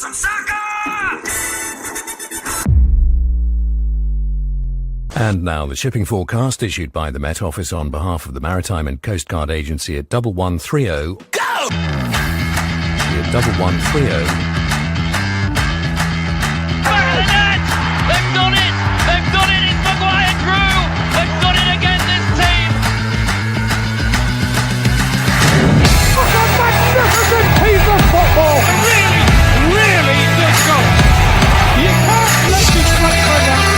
some soccer! And now the shipping forecast issued by the Met Office on behalf of the Maritime and Coast Guard Agency at 1130. Go! At 1130. They've done it! They've done it! It's Maguire Drew! They've done it again, this team! What a magnificent piece of football! Really, really good goal! You can't legislate for that!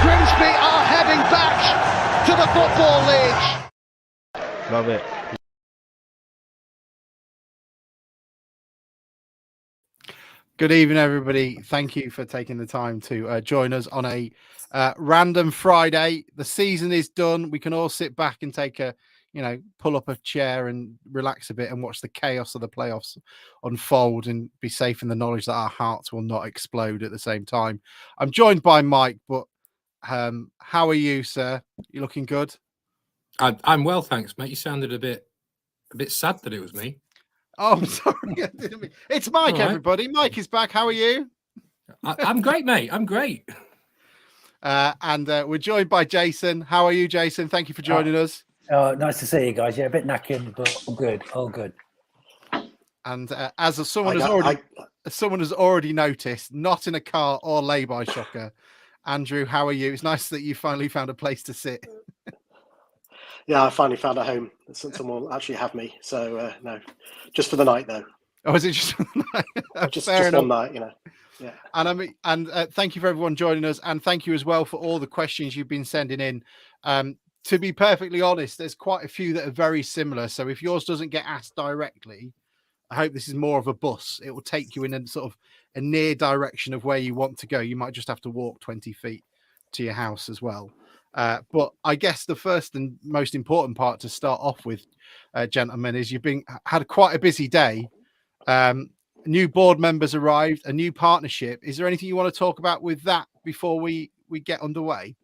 Grimsby are heading back to the Football League. Love it. Good evening, everybody. Thank you for taking the time to join us on a random Friday. The season is done. We can all sit back and take a, pull up a chair and relax a bit and watch the chaos of the playoffs unfold and be safe in the knowledge that our hearts will not explode at the same time. I'm joined by Mike, but how are you, sir? You looking good? I'm well, thanks, mate. You sounded a bit sad that it was me. Oh, I'm sorry. It's Mike, All right. Everybody. Mike is back. How are you? I'm great, mate. I'm great. And we're joined by Jason. How are you, Jason? Thank you for joining us. Nice to see you guys. Yeah, a bit knackered, but all good. All good. And as someone has already noticed, not in a car or lay-by shocker. Andrew, how are you? It's nice that you finally found a place to sit. Yeah, I finally found a home. Someone will actually have me. So no, just for the night though. Oh, is it just for the night? just Fair enough. one night, Yeah. And thank you for everyone joining us, and thank you as well for all the questions you've been sending in. To be perfectly honest, there's quite a few that are very similar. So if yours doesn't get asked directly, I hope this is more of a bus. It will take you in a sort of a near direction of where you want to go. You might just have to walk 20 feet to your house as well. But I guess the first and most important part to start off with, gentlemen, is you've had quite a busy day. New board members arrived, a new partnership. Is there anything you want to talk about with that before we get underway?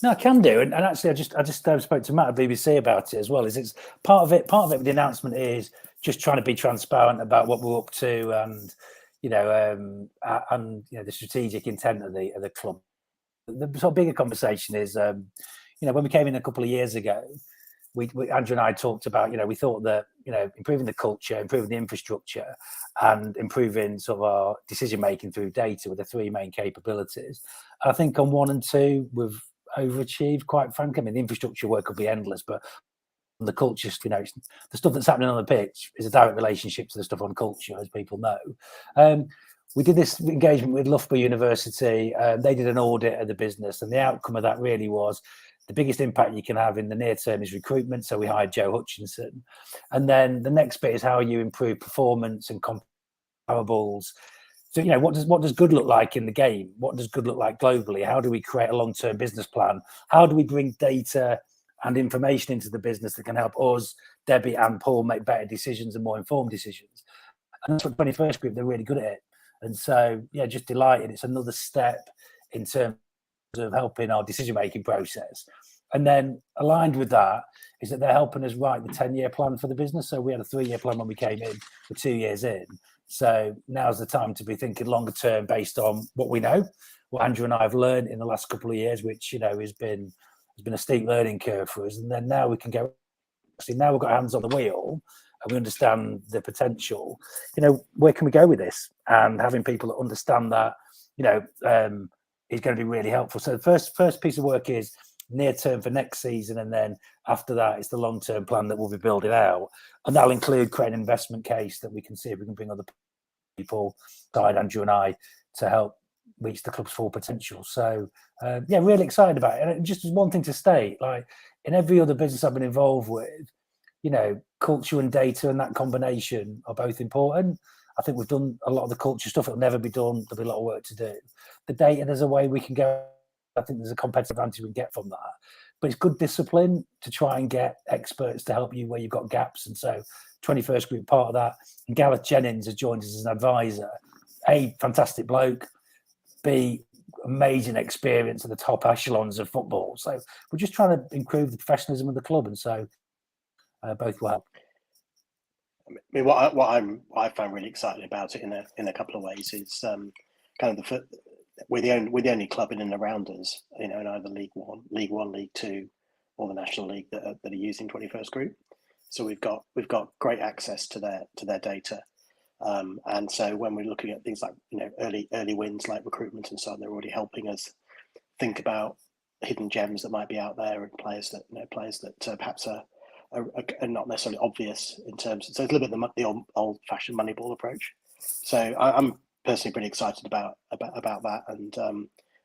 No, I can do, and actually, I just spoke to Matt at BBC about it as well. It's part of it. Part of it with the announcement is just trying to be transparent about what we're up to, and the strategic intent of the club. The sort of bigger conversation is, when we came in a couple of years ago, we Andrew and I talked about, we thought that, improving the culture, improving the infrastructure, and improving sort of our decision making through data were the three main capabilities. I think on 1 and 2 we've overachieved, quite frankly. I mean, the infrastructure work could be endless, but the culture, the stuff that's happening on the pitch is a direct relationship to the stuff on culture, as people know. We did this engagement with Loughborough University. They did an audit of the business, and the outcome of that really was the biggest impact you can have in the near term is recruitment. So we hired Joe Hutchinson. And then the next bit is how you improve performance and comparables. So, what does good look like in the game? What does good look like globally? How do we create a long-term business plan? How do we bring data and information into the business that can help us, Debbie and Paul, make better decisions and more informed decisions? And that's what 21st Group, they're really good at it. And so, just delighted. It's another step in terms of helping our decision-making process. And then aligned with that is that they're helping us write the 10-year plan for the business. So we had a 3-year plan when we came in, we're 2 years in. So now's the time to be thinking longer term based on what we know, what Andrew and I have learned in the last couple of years, which, has been a steep learning curve for us. And then now we can go, now we've got our hands on the wheel, and we understand the potential, where can we go with this? And having people that understand that, is going to be really helpful. So the first piece of work is near term for next season. And then after that, it's the long-term plan that we'll be building out. And that'll include creating an investment case that we can see if we can bring other people, Andrew and I, to help reach the club's full potential. So, really excited about it. And just as one thing to state, like in every other business I've been involved with, culture and data and that combination are both important. I think we've done a lot of the culture stuff. It'll never be done. There'll be a lot of work to do. The data, there's a way we can go. I think there's a competitive advantage we can get from that. But it's good discipline to try and get experts to help you where you've got gaps. And so 21st Group, part of that. And Gareth Jennings has joined us as an advisor. A, fantastic bloke. B, amazing experience at the top echelons of football. So we're just trying to improve the professionalism of the club, and so both will help. I mean, what I find really exciting about it in a couple of ways is kind of we're the only club in and around us, in either League One, League Two, or the National League that are using 21st Group. So we've got great access to their data, and so when we're looking at things like early wins like recruitment and so on, they're already helping us think about hidden gems that might be out there and players that perhaps are not necessarily obvious in terms. So it's a little bit the old-fashioned Moneyball approach. So I'm personally pretty excited about that, and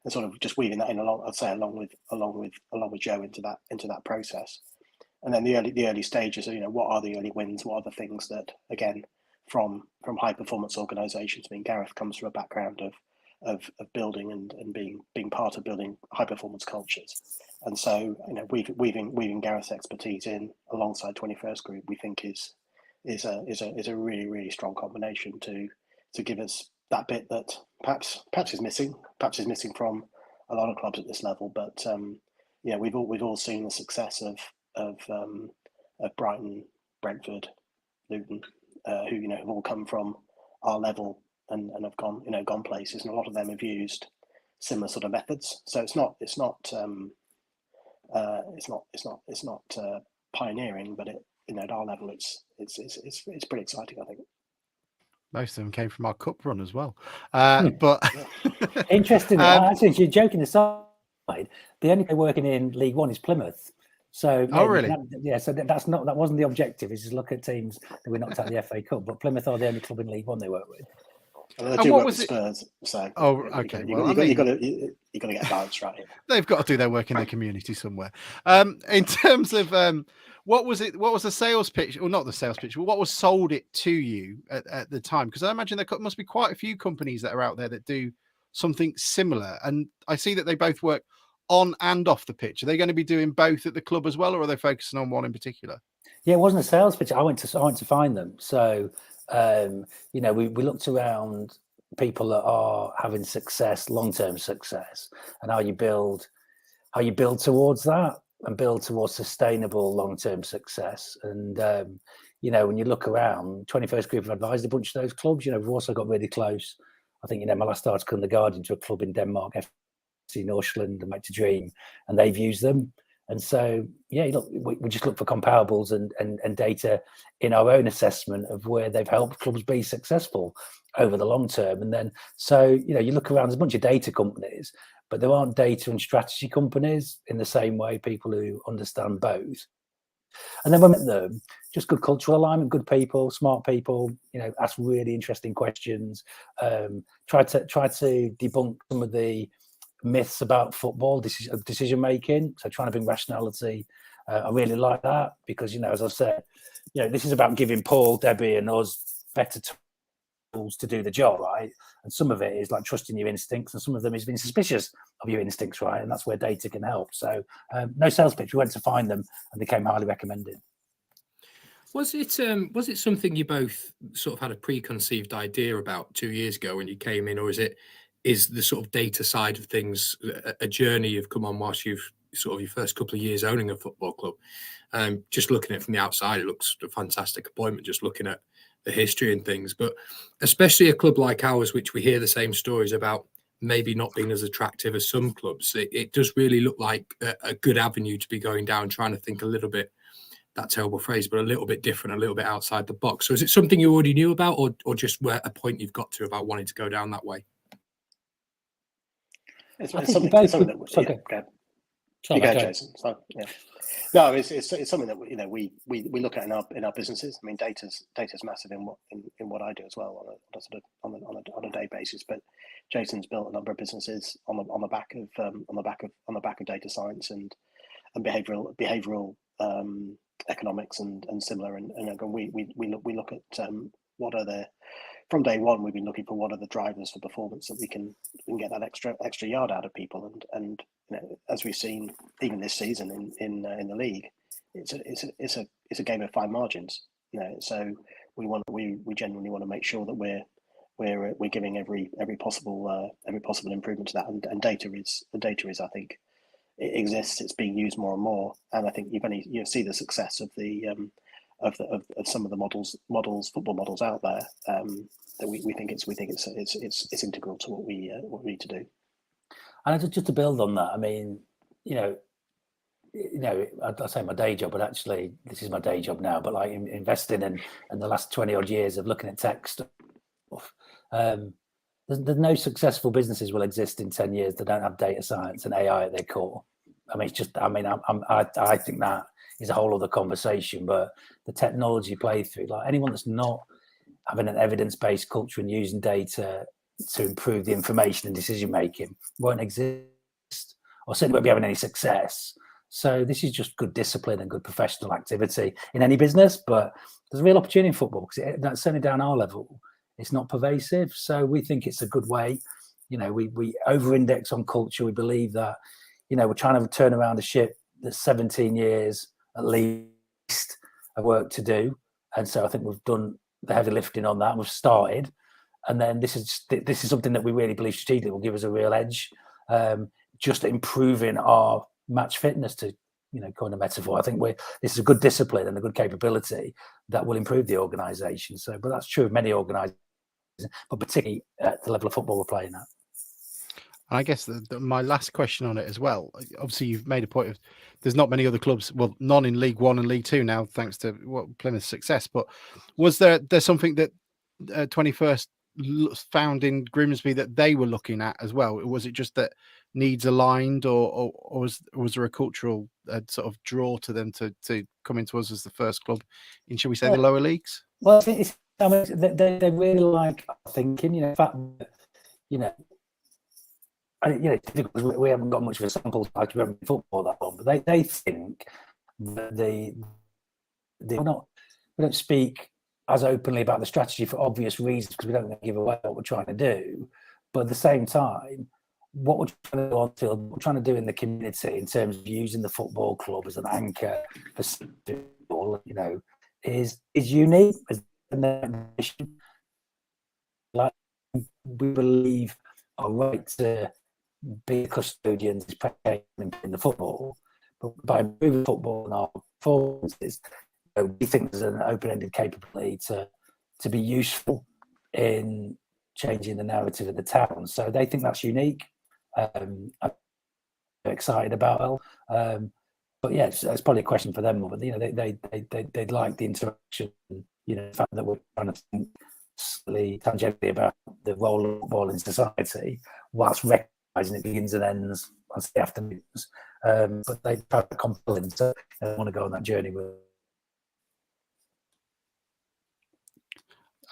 sort of just weaving that in along with Joe into that process. And then the early stages of what are the early wins, what are the things that, again, from high performance organisations. I mean, Gareth comes from a background of building and being part of building high performance cultures, and so weaving Gareth's expertise in alongside 21st Group, we think is a really strong combination to give us that bit that perhaps is missing from a lot of clubs at this level. But we've all seen the success of Brighton, Brentford, Luton, who have all come from our level and have gone places, and a lot of them have used similar sort of methods. So it's not pioneering, but at our level it's pretty exciting, I think. Most of them came from our cup run as well. But interesting. Actually, you're joking aside, the only guy working in League One is Plymouth. So really? So that wasn't the objective. Is just look at teams that we knocked out the FA Cup, but Plymouth are the only club in League One they work with. And what was Spurs? So okay. You got to get a balance right here. They've got to do their work in their community somewhere. In terms of what was the sales pitch, or not the sales pitch, but what was sold it to you at the time? Because I imagine there must be quite a few companies that are out there that do something similar, and I see that they both work on and off the pitch. Are they going to be doing both at the club as well, or are they focusing on one in particular? Yeah, it wasn't a sales pitch. I went to find them. So we looked around people that are having success, long-term success, and how you build towards that and build towards sustainable long-term success. And when you look around, 21st Group have advised a bunch of those clubs. We've also got really close. I think my last article in the Guardian to a club in Denmark, FC Nordsjælland, and Make to Dream, and they've used them. And so, we just look for comparables and data in our own assessment of where they've helped clubs be successful over the long term. And then, you look around, there's a bunch of data companies, but there aren't data and strategy companies in the same way, people who understand both. And then when we met them, just good cultural alignment, good people, smart people, ask really interesting questions, try to debunk some of the myths about football decision making, so trying to bring rationality. I really like that because as I've said, this is about giving Paul, Debbie and us better tools to do the job, right? And some of it is like trusting your instincts, and some of them is being suspicious of your instincts, right? And that's where data can help. So no sales pitch, we went to find them and they came highly recommended. Was it something you both sort of had a preconceived idea about 2 years ago when you came in, or is the sort of data side of things a journey you've come on whilst you've sort of your first couple of years owning a football club? Just looking at it from the outside, it looks a fantastic appointment, just looking at the history and things. But especially a club like ours, which we hear the same stories about maybe not being as attractive as some clubs, it does really look like a good avenue to be going down, trying to think a little bit, that terrible phrase, but a little bit different, a little bit outside the box. So is it something you already knew about, or just where a point you've got to about wanting to go down that way? It's something that Jason. So, yeah. No, it's something that we look at in our businesses. I mean, data's massive in what I do as well on a day basis. But Jason's built a number of businesses on the back of data science and behavioral economics and similar. And we look at what are the, from day one, we've been looking for what are the drivers for performance that we can get that extra yard out of people. And as we've seen even this season in the league, it's a game of fine margins. So we genuinely want to make sure that we're we're giving every possible improvement to that, and data is I think it exists. It's being used more and more, and I think you see the success of the of some of the football models out there. That we think it's integral to what we need to do. And just to build on that, I mean, I say my day job, but actually this is my day job now. But like investing in the last 20 odd years of looking at tech stuff, there's no successful businesses will exist in 10 years that don't have data science and AI at their core. I mean, I think that is a whole other conversation. But the technology play through, like anyone that's not having an evidence-based culture and using data to improve the information and decision making won't exist, or certainly won't be having any success. So this is just good discipline and good professional activity in any business, but there's a real opportunity in football because that's certainly down our level. It's not pervasive. So we think it's a good way. We over-index on culture. We believe that, we're trying to turn around a ship that's 17 years at least of work to do. And so I think we've done the heavy lifting on that. And we've started. And then this is something that we really believe strategically will give us a real edge, just improving our match fitness, to coin a metaphor. I think this is a good discipline and a good capability that will improve the organisation. So, but that's true of many organisations, but particularly at the level of football we're playing at. I guess my last question on it as well. Obviously, you've made a point of there's not many other clubs, well, none in League One and League Two now, thanks to Plymouth's success. But was there's something that 21st found in Grimsby that they were looking at as well? Was it just that needs aligned, or was there a cultural sort of draw to them to come into us as the first club in, shall we say, the lower leagues? Well, I think they really like thinking. In fact, we haven't got much of a sample like we haven't football that long, but they think that we don't speak as openly about the strategy for obvious reasons because we don't want to give away what we're trying to do. But at the same time, what we're trying to do on field, what we're trying to do in the community in terms of using the football club as an anchor for football, is unique. Like we believe our right to be custodians is predicated in the football, but by improving football and our performances, we think there's an open-ended capability to be useful in changing the narrative of the town. So they think that's unique. I'm excited about it. But yeah, it's probably a question for them. But they'd like the interaction. The fact that we're trying to think slightly tangentially about the role of football in society, whilst recognising it begins and ends on the afternoons. But they try to compel so they want to go on that journey with.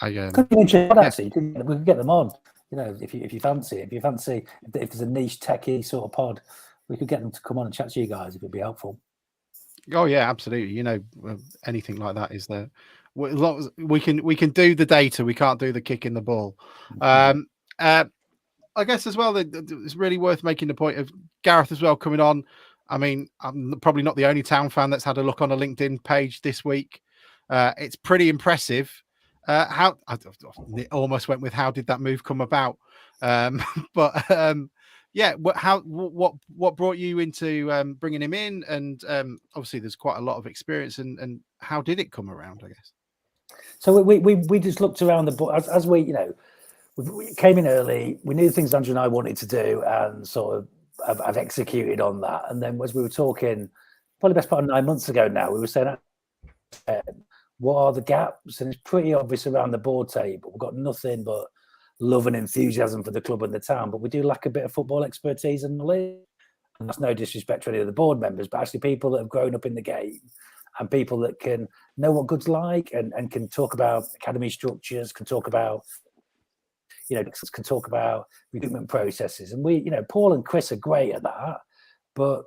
Could be interesting, actually. We could get them on. If you fancy, if there's a niche techie sort of pod, we could get them to come on and chat to you guys if it'd be helpful. Oh yeah, absolutely. Anything like that is there. We can do the data, we can't do the kicking the ball. I guess as well, it's really worth making the point of Gareth as well coming on. I mean, I'm probably not the only town fan that's had a look on a LinkedIn page this week. It's pretty impressive. How I almost went with how did that move come about? Yeah, what brought you into bringing him in? And obviously, there's quite a lot of experience. And how did it come around? I guess. So we just looked around the board as we came in early. We knew the things Andrew and I wanted to do, and sort of have executed on that. And then as we were talking, probably best part of 9 months ago now, we were saying, what are the gaps? And it's pretty obvious around the board table. We've got nothing but love and enthusiasm for the club and the town, but we do lack a bit of football expertise and knowledge. And that's no disrespect to any of the board members, but actually people that have grown up in the game and people that can know what good's like and can talk about academy structures, can talk about recruitment processes. And Paul and Chris are great at that. But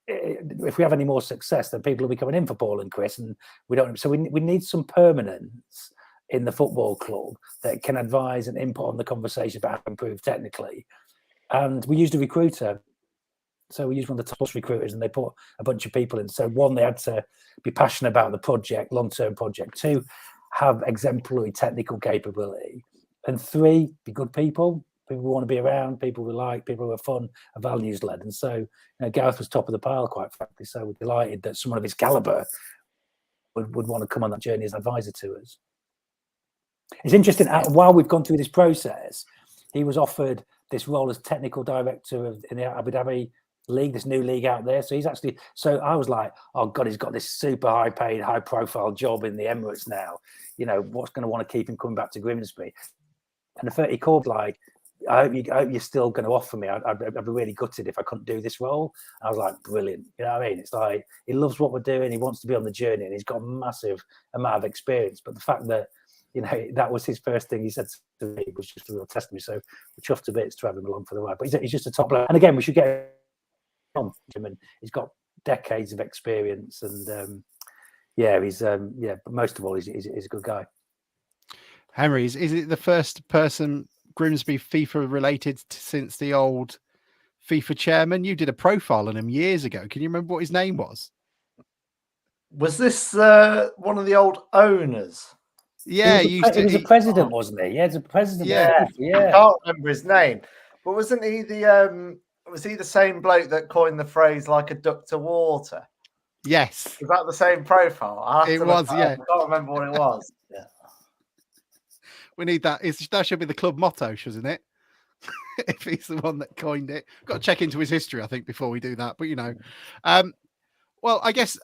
if we have any more success, then people will be coming in for Paul and Chris, and we don't. So we need some permanence in the football club that can advise and input on the conversation about how to improve technically. And we used a recruiter. So we used one of the top recruiters, and they put a bunch of people in. So one, they had to be passionate about the project, long-term project. Two, have exemplary technical capability. and 3, be good people who want to be around, people we like, people who are fun, are values led. And so, Gareth was top of the pile, quite frankly. So we're delighted that someone of his caliber would want to come on that journey as an advisor to us. It's interesting, while we've gone through this process, he was offered this role as technical director in the Abu Dhabi league, this new league out there. So he's actually, so I was like, oh God, he's got this super high paid, high profile job in the Emirates now. What's going to want to keep him coming back to Grimsby? And he called like, I hope you're still going to offer me. I'd be really gutted if I couldn't do this role. And I was like, brilliant. You know what I mean? It's like, he loves what we're doing. He wants to be on the journey and he's got a massive amount of experience. But the fact that, that was his first thing he said to me was just a real testimony. So we're chuffed to bits to have him along for the ride. But he's just a top player. And again, we should get him. And he's got decades of experience. And but most of all, he's a good guy. Henry, is it the first person Grimsby FIFA related since the old FIFA chairman? You did a profile on him years ago. Can you remember what his name was? Was this one of the old owners? Yeah, he was a president, wasn't he? Yeah, he was a president. Yeah. I can't remember his name, but wasn't he was he the same bloke that coined the phrase "like a duck to water"? Yes. Was that the same profile? It was. Yeah, I can't remember what it was. Yeah. We need that. That should be the club motto, shouldn't it? If he's the one that coined it. Got to check into his history, I think, before we do that. But, well, I guess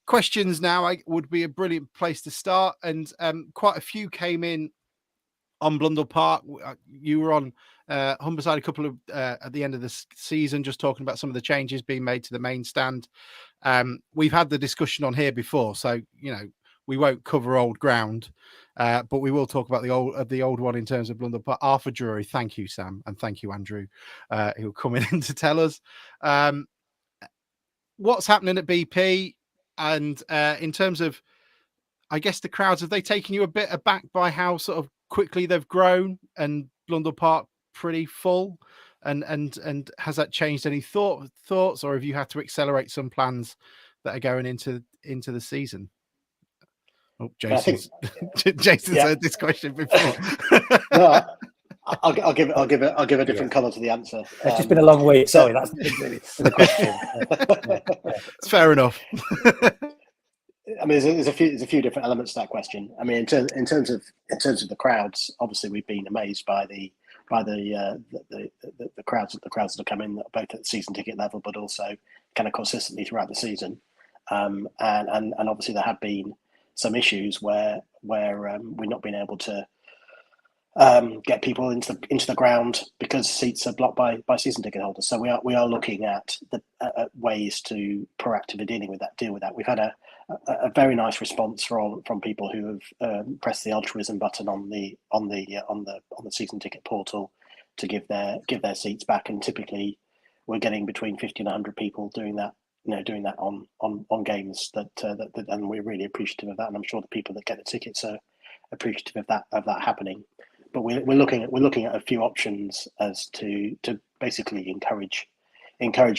questions now would be a brilliant place to start. And quite a few came in on Blundell Park. You were on Humberside a couple of at the end of the season, just talking about some of the changes being made to the main stand. We've had the discussion on here before, so, we won't cover old ground. But we will talk about the old one in terms of Blundell Park. Arthur Drury, thank you, Sam, and thank you, Andrew, who will come in to tell us what's happening at BP. And in terms of, I guess, the crowds, have they taken you a bit aback by how sort of quickly they've grown and Blundell Park pretty full? And has that changed any thoughts, or have you had to accelerate some plans that are going into the season? Oh, Jason's heard this question before. No, I'll give a different colour to the answer. It's just been a long week. Sorry, that's the question. It's fair enough. I mean, there's a few different elements to that question. I mean, in terms of the crowds, obviously we've been amazed by the crowds that have come in, both at the season ticket level, but also kind of consistently throughout the season. And obviously there have been some issues where we've not been able to get people into the ground because seats are blocked by season ticket holders. So we are looking at ways to proactively deal with that. We've had a very nice response from people who have pressed the altruism button on the season ticket portal to give their seats back, and typically we're getting between 50 and 100 people doing that. Doing that on games that and we're really appreciative of that, and I'm sure the people that get the tickets are appreciative of that happening. But we're looking at a few options as to basically encourage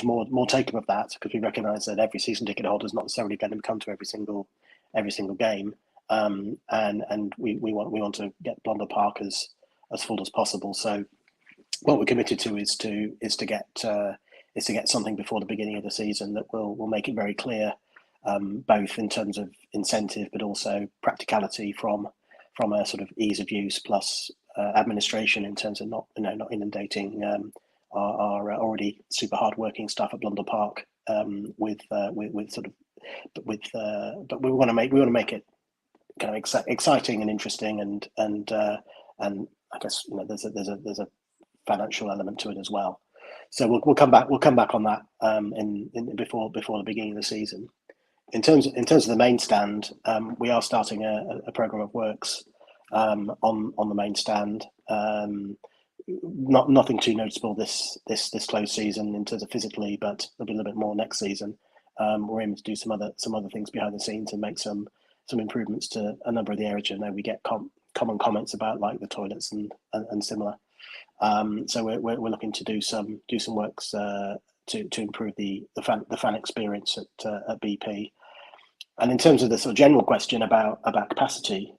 more take-up of that, because we recognise that every season ticket holder is not necessarily going to come to every single game, and we want to get Blundell Park as full as possible. So what we're committed to is to get something before the beginning of the season that will make it very clear, both in terms of incentive but also practicality from a sort of ease of use plus administration, in terms of not inundating our already super hard working staff at Blundell Park with sort of, but we want to make it kind of exciting and interesting, and I guess there's a financial element to it as well. So we'll come back on that before the beginning of the season. In terms of the main stand, we are starting a program of works on the main stand. Nothing too noticeable this close season in terms of physically, but there'll be a little bit more next season. We're aiming to do some other things behind the scenes and make some improvements to a number of the areas. I know we get common comments about, like, the toilets and similar. So we're looking to do some works to improve the fan experience at BP. And in terms of the sort of general question about capacity,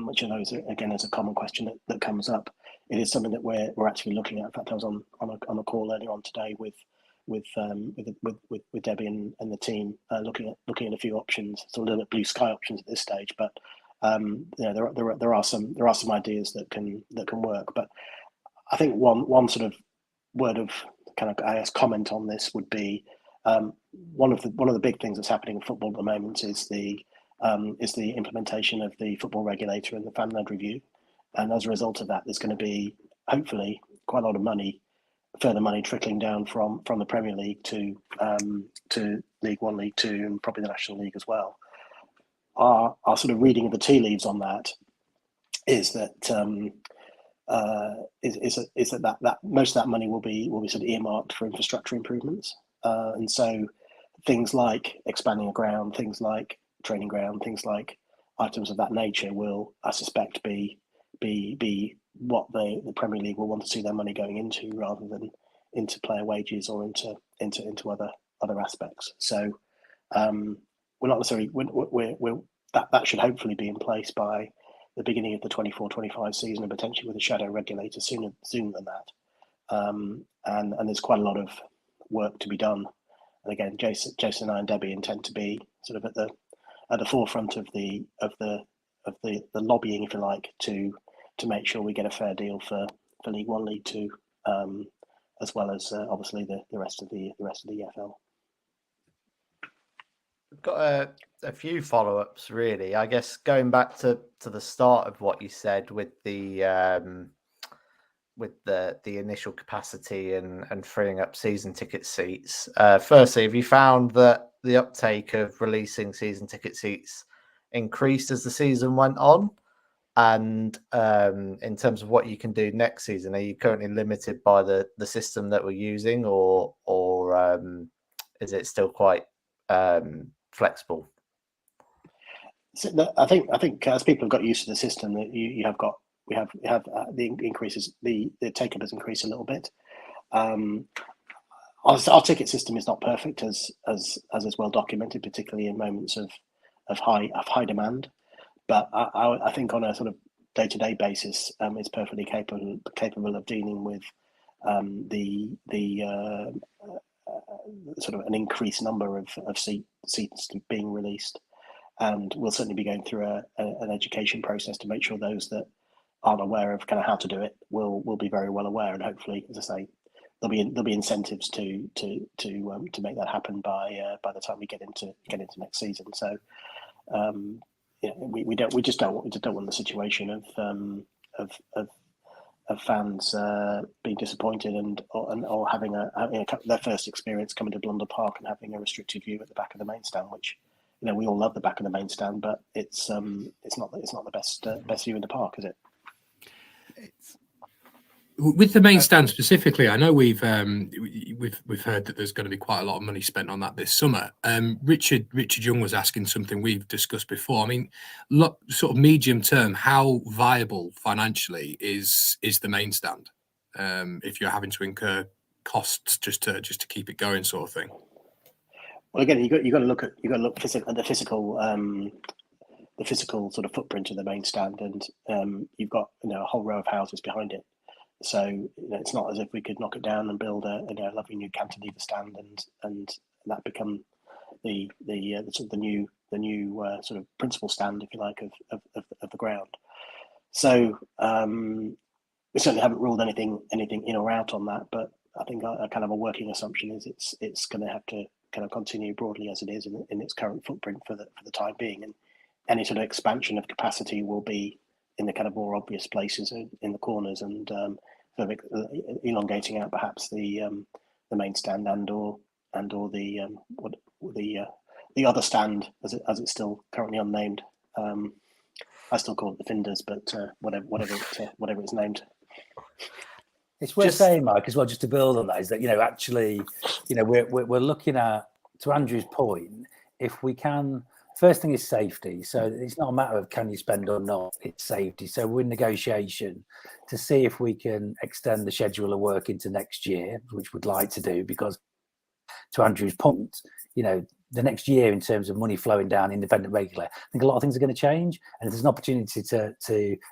which I know is again is a common question that comes up. It is something that we're actually looking at. In fact, I was on a call earlier on today with Debbie and the team, looking at a few options. It's a little bit blue sky options at this stage, but there are some ideas that can work. But I think one sort of word of kind of, I guess, comment on this would be one of the big things that's happening in football at the moment is the implementation of the football regulator and the fan-led review, and as a result of that, there's going to be hopefully quite a lot of further money trickling down from the Premier League to League One, League Two, and probably the National League as well. Our sort of reading of the tea leaves on that is that that most of that money will be sort of earmarked for infrastructure improvements, and so things like expanding a ground, things like training ground, things like items of that nature will, I suspect, be what the Premier League will want to see their money going into, rather than into player wages or into other aspects. So we're not necessarily that should hopefully be in place by the beginning of the 24-25 season, and potentially with a shadow regulator sooner than that. And there's quite a lot of work to be done. And again, Jason and I and Debbie intend to be sort of at the forefront of the lobbying, if you like, to make sure we get a fair deal for League One, League Two, as well as obviously the rest of the EFL. We've got a few follow-ups, really. I guess going back to the start of what you said with the initial capacity and freeing up season ticket seats. Firstly, have you found that the uptake of releasing season ticket seats increased as the season went on? And in terms of what you can do next season, are you currently limited by the system that we're using, or is it still quite flexible? So I think as people have got used to the system, that we have the increases, the take up has increased a little bit. Our ticket system is not perfect, as is well documented, particularly in moments of high demand. But I think on a sort of day-to-day basis, it's perfectly capable of dealing with the sort of an increased number of seats being released, and we'll certainly be going through an education process to make sure those that aren't aware of kind of how to do it will be very well aware, and hopefully, as I say, there'll be incentives to make that happen by the time we get into next season. So. We just don't want the situation of fans being disappointed or having their first experience coming to Blunder Park and having a restricted view at the back of the main stand, which we all love the back of the main stand, but it's not the best view in the park, is it? With the main stand specifically, I know we've heard that there's going to be quite a lot of money spent on that this summer. Richard Young was asking something we've discussed before. I mean, sort of medium term, how viable financially is the main stand if you're having to incur costs just to keep it going, sort of thing? Well, again, you got to look at the physical sort of footprint of the main stand, and you've got a whole row of houses behind it. So it's not as if we could knock it down and build a lovely new cantilever stand and that become the sort of the new sort of principal stand, if you like, of the ground. So we certainly haven't ruled anything in or out on that, but I think a kind of a working assumption is it's going to have to kind of continue broadly as it is in its current footprint for the time being, and any sort of expansion of capacity will be in the kind of more obvious places in the corners, and sort of elongating out perhaps the main stand and or the other stand as it's still currently unnamed. I still call it the Finders, but whatever it's named. It's worth saying, Mike, as well, just to build on that, is that actually we're looking at, to Andrew's point, if we can. First thing is safety. So it's not a matter of can you spend or not, it's safety. So we're in negotiation to see if we can extend the schedule of work into next year, which we'd like to do, because to Andrew's point, the next year in terms of money flowing down independent regular, I think a lot of things are going to change, and if there's an opportunity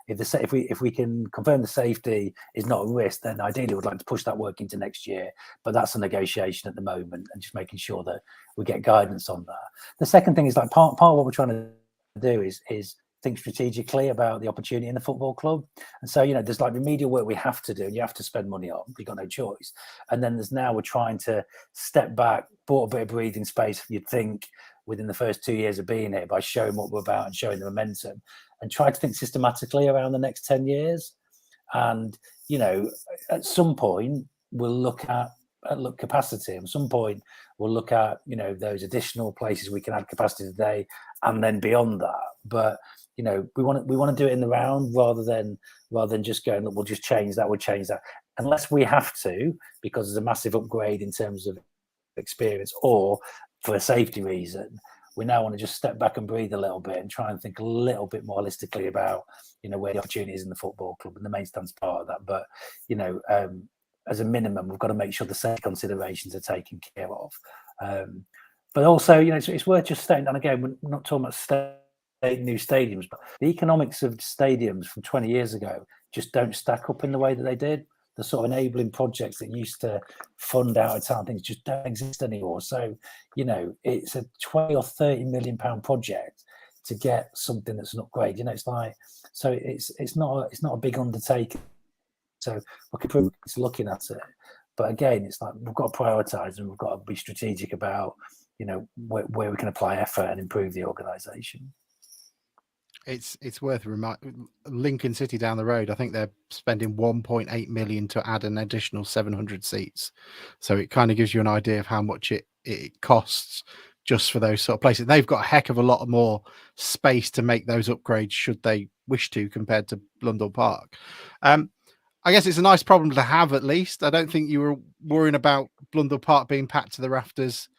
if we can confirm the safety is not a risk, then ideally we'd like to push that work into next year. But that's a negotiation at the moment, and just making sure that we get guidance on that. The second thing is like part of what we're trying to do is think strategically about the opportunity in the football club. And so, there's like remedial work we have to do, and you have to spend money on, you've got no choice. And then we're trying to step back, bought a bit of breathing space, you'd think, within the first 2 years of being here, by showing what we're about and showing the momentum, and try to think systematically around the next 10 years. And, at some point we'll look at capacity. At some point we'll look at, those additional places we can add capacity today, and then beyond that. But we want to do it in the round rather than just going, look, we'll just change that, unless we have to, because there's a massive upgrade in terms of experience or for a safety reason. We now want to just step back and breathe a little bit and try and think a little bit more holistically about where the opportunity is in the football club, and the main stand's part of that. But as a minimum, we've got to make sure the safety considerations are taken care of. But also, it's worth just stating, and again, we're not talking about new stadiums, but the economics of stadiums from 20 years ago just don't stack up in the way that they did. The sort of enabling projects that used to fund out of town things just don't exist anymore. So, it's a 20 or 30 million pound project to get something that's an upgrade. It's like, so it's not a big undertaking. So it's looking at it. But again, it's like we've got to prioritise, and we've got to be strategic about, where we can apply effort and improve the organisation. It's worth Lincoln City down the road, I think they're spending 1.8 million to add an additional 700 seats. So it kind of gives you an idea of how much it costs just for those sort of places. They've got a heck of a lot more space to make those upgrades should they wish to, compared to Blundell Park. I guess it's a nice problem to have, at least. I don't think you were worrying about Blundell Park being packed to the rafters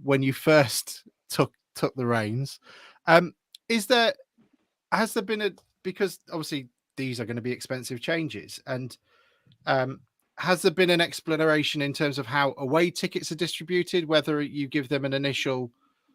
when you first took the reins. Has there been because obviously these are going to be expensive changes, and has there been an exploration in terms of how away tickets are distributed, whether you give them an initial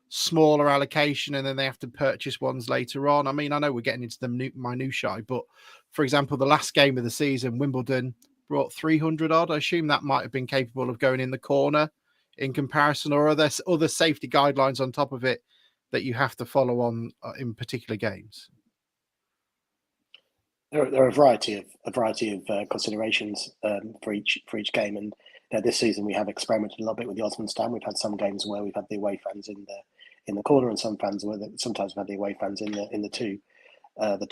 smaller allocation and then they have to purchase ones later on? I mean, I know we're getting into the minutiae, but for example, the last game of the season, Wimbledon brought 300 odd. I assume that might have been capable of going in the corner in comparison, or are there other safety guidelines on top of it that you have to follow on in particular games? There are a variety of considerations for each game, and this season we have experimented a little bit with the Osmonds stand. We've had some games where we've had the away fans in the corner, and sometimes we've had the away fans in the other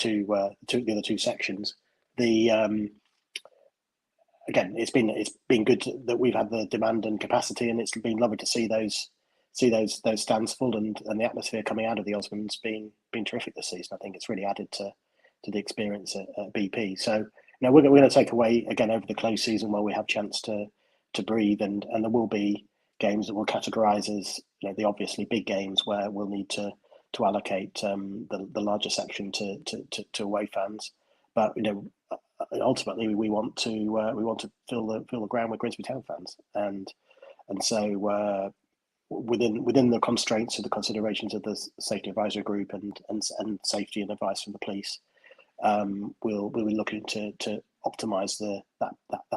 two sections. Again, it's been good that we've had the demand and capacity, and it's been lovely to see those stands full, and the atmosphere coming out of the Osmonds being terrific this season. I think it's really added to the experience at BP. So we're going to take away again over the close season where we have chance to breathe, and there will be games that we'll categorise as the obviously big games where we'll need to allocate the larger section to away fans. But ultimately we want to fill the ground with Grimsby Town fans, and so within the constraints of the considerations of the safety advisory group and safety and advice from the police, we'll be looking to optimise that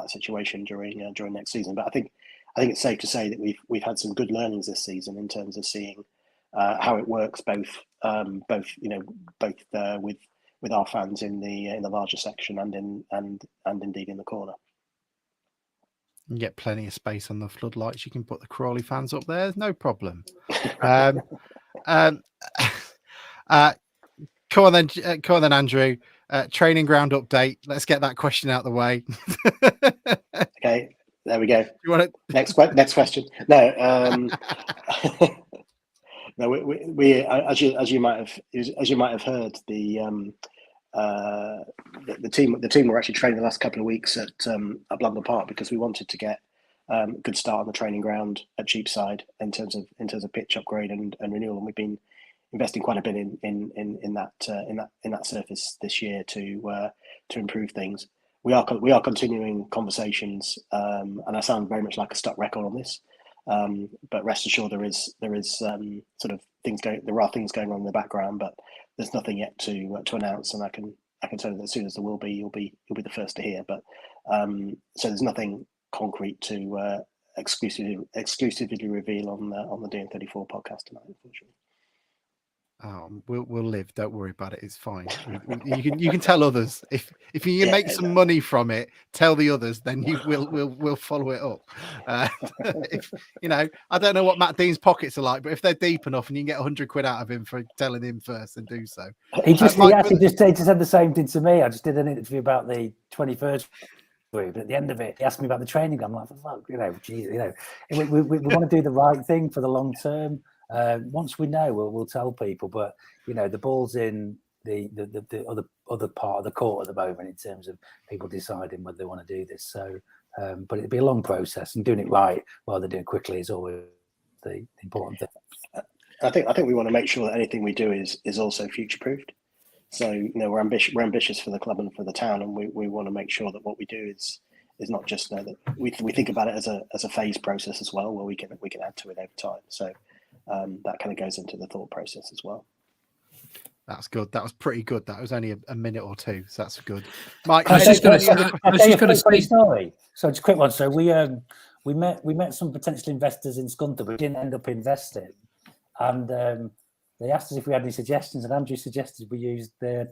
situation during next season. But I think it's safe to say that we've had some good learnings this season in terms of seeing how it works both with our fans in the larger section and indeed in the corner. You get plenty of space on the floodlights. You can put the Crawley fans up there, no problem. Come on then, Andrew. Training ground update. Let's get that question out of the way. Okay, there we go. You want it? Next question. No, no. We as you might have heard, the team were actually training the last couple of weeks at Blundell Park because we wanted to get a good start on the training ground at Cheapside in terms of pitch upgrade and renewal, and we've been investing quite a bit in that surface this year to improve things. We are continuing conversations, and I sound very much like a stuck record on this, But rest assured, there is sort of things going. There are things going on in the background, but there's nothing yet to announce. And I can tell you that as soon as there will be, you'll be the first to hear. But so there's nothing concrete to exclusively reveal on the DN34 podcast tonight, unfortunately. We'll live. Don't worry about it. It's fine. You can tell others if you can make some money from it. Tell the others, then we'll follow it up. If I don't know what Matt Dean's pockets are like, but if they're deep enough and you can get 100 quid out of him for telling him first, then do so. He actually just said the same thing to me. I just did an interview about the 21st. But at the end of it, he asked me about the training. I'm like, fuck, we want to do the right thing for the long term. Once we know, we'll tell people. But the ball's in the other part of the court at the moment in terms of people deciding whether they want to do this. So, but it'd be a long process, and doing it right while they're doing it quickly is always the important thing. I think we want to make sure that anything we do is also future proofed. So we're ambitious for the club and for the town, and we want to make sure that what we do is not just that we think about it as a phase process as well, where we can add to it over time. So that kind of goes into the thought process as well. That's good. That was pretty good. That was only a minute or two, so that's good. Mike, I was just going to say story. So just a quick one. So we met some potential investors in Scunthorpe, but we didn't end up investing, and they asked us if we had any suggestions, and Andrew suggested we use their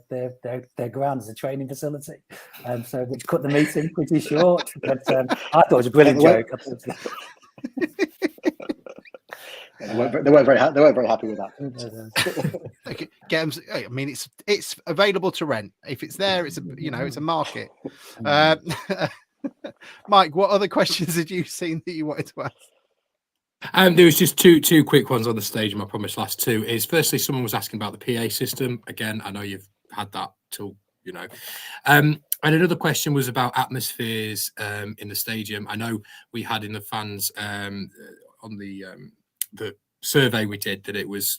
ground as a training facility, so which cut the meeting pretty short. But I thought it was a brilliant joke. They weren't very happy with that. Get them, I mean, it's available to rent. If it's there, it's a market. Mike, what other questions had you seen that you wanted to ask? There was just two quick ones on the stage, and I promised last two is firstly, someone was asking about the PA system. Again, I know you've had that till, and another question was about atmospheres in the stadium. I know we had in the fans on the survey we did that it was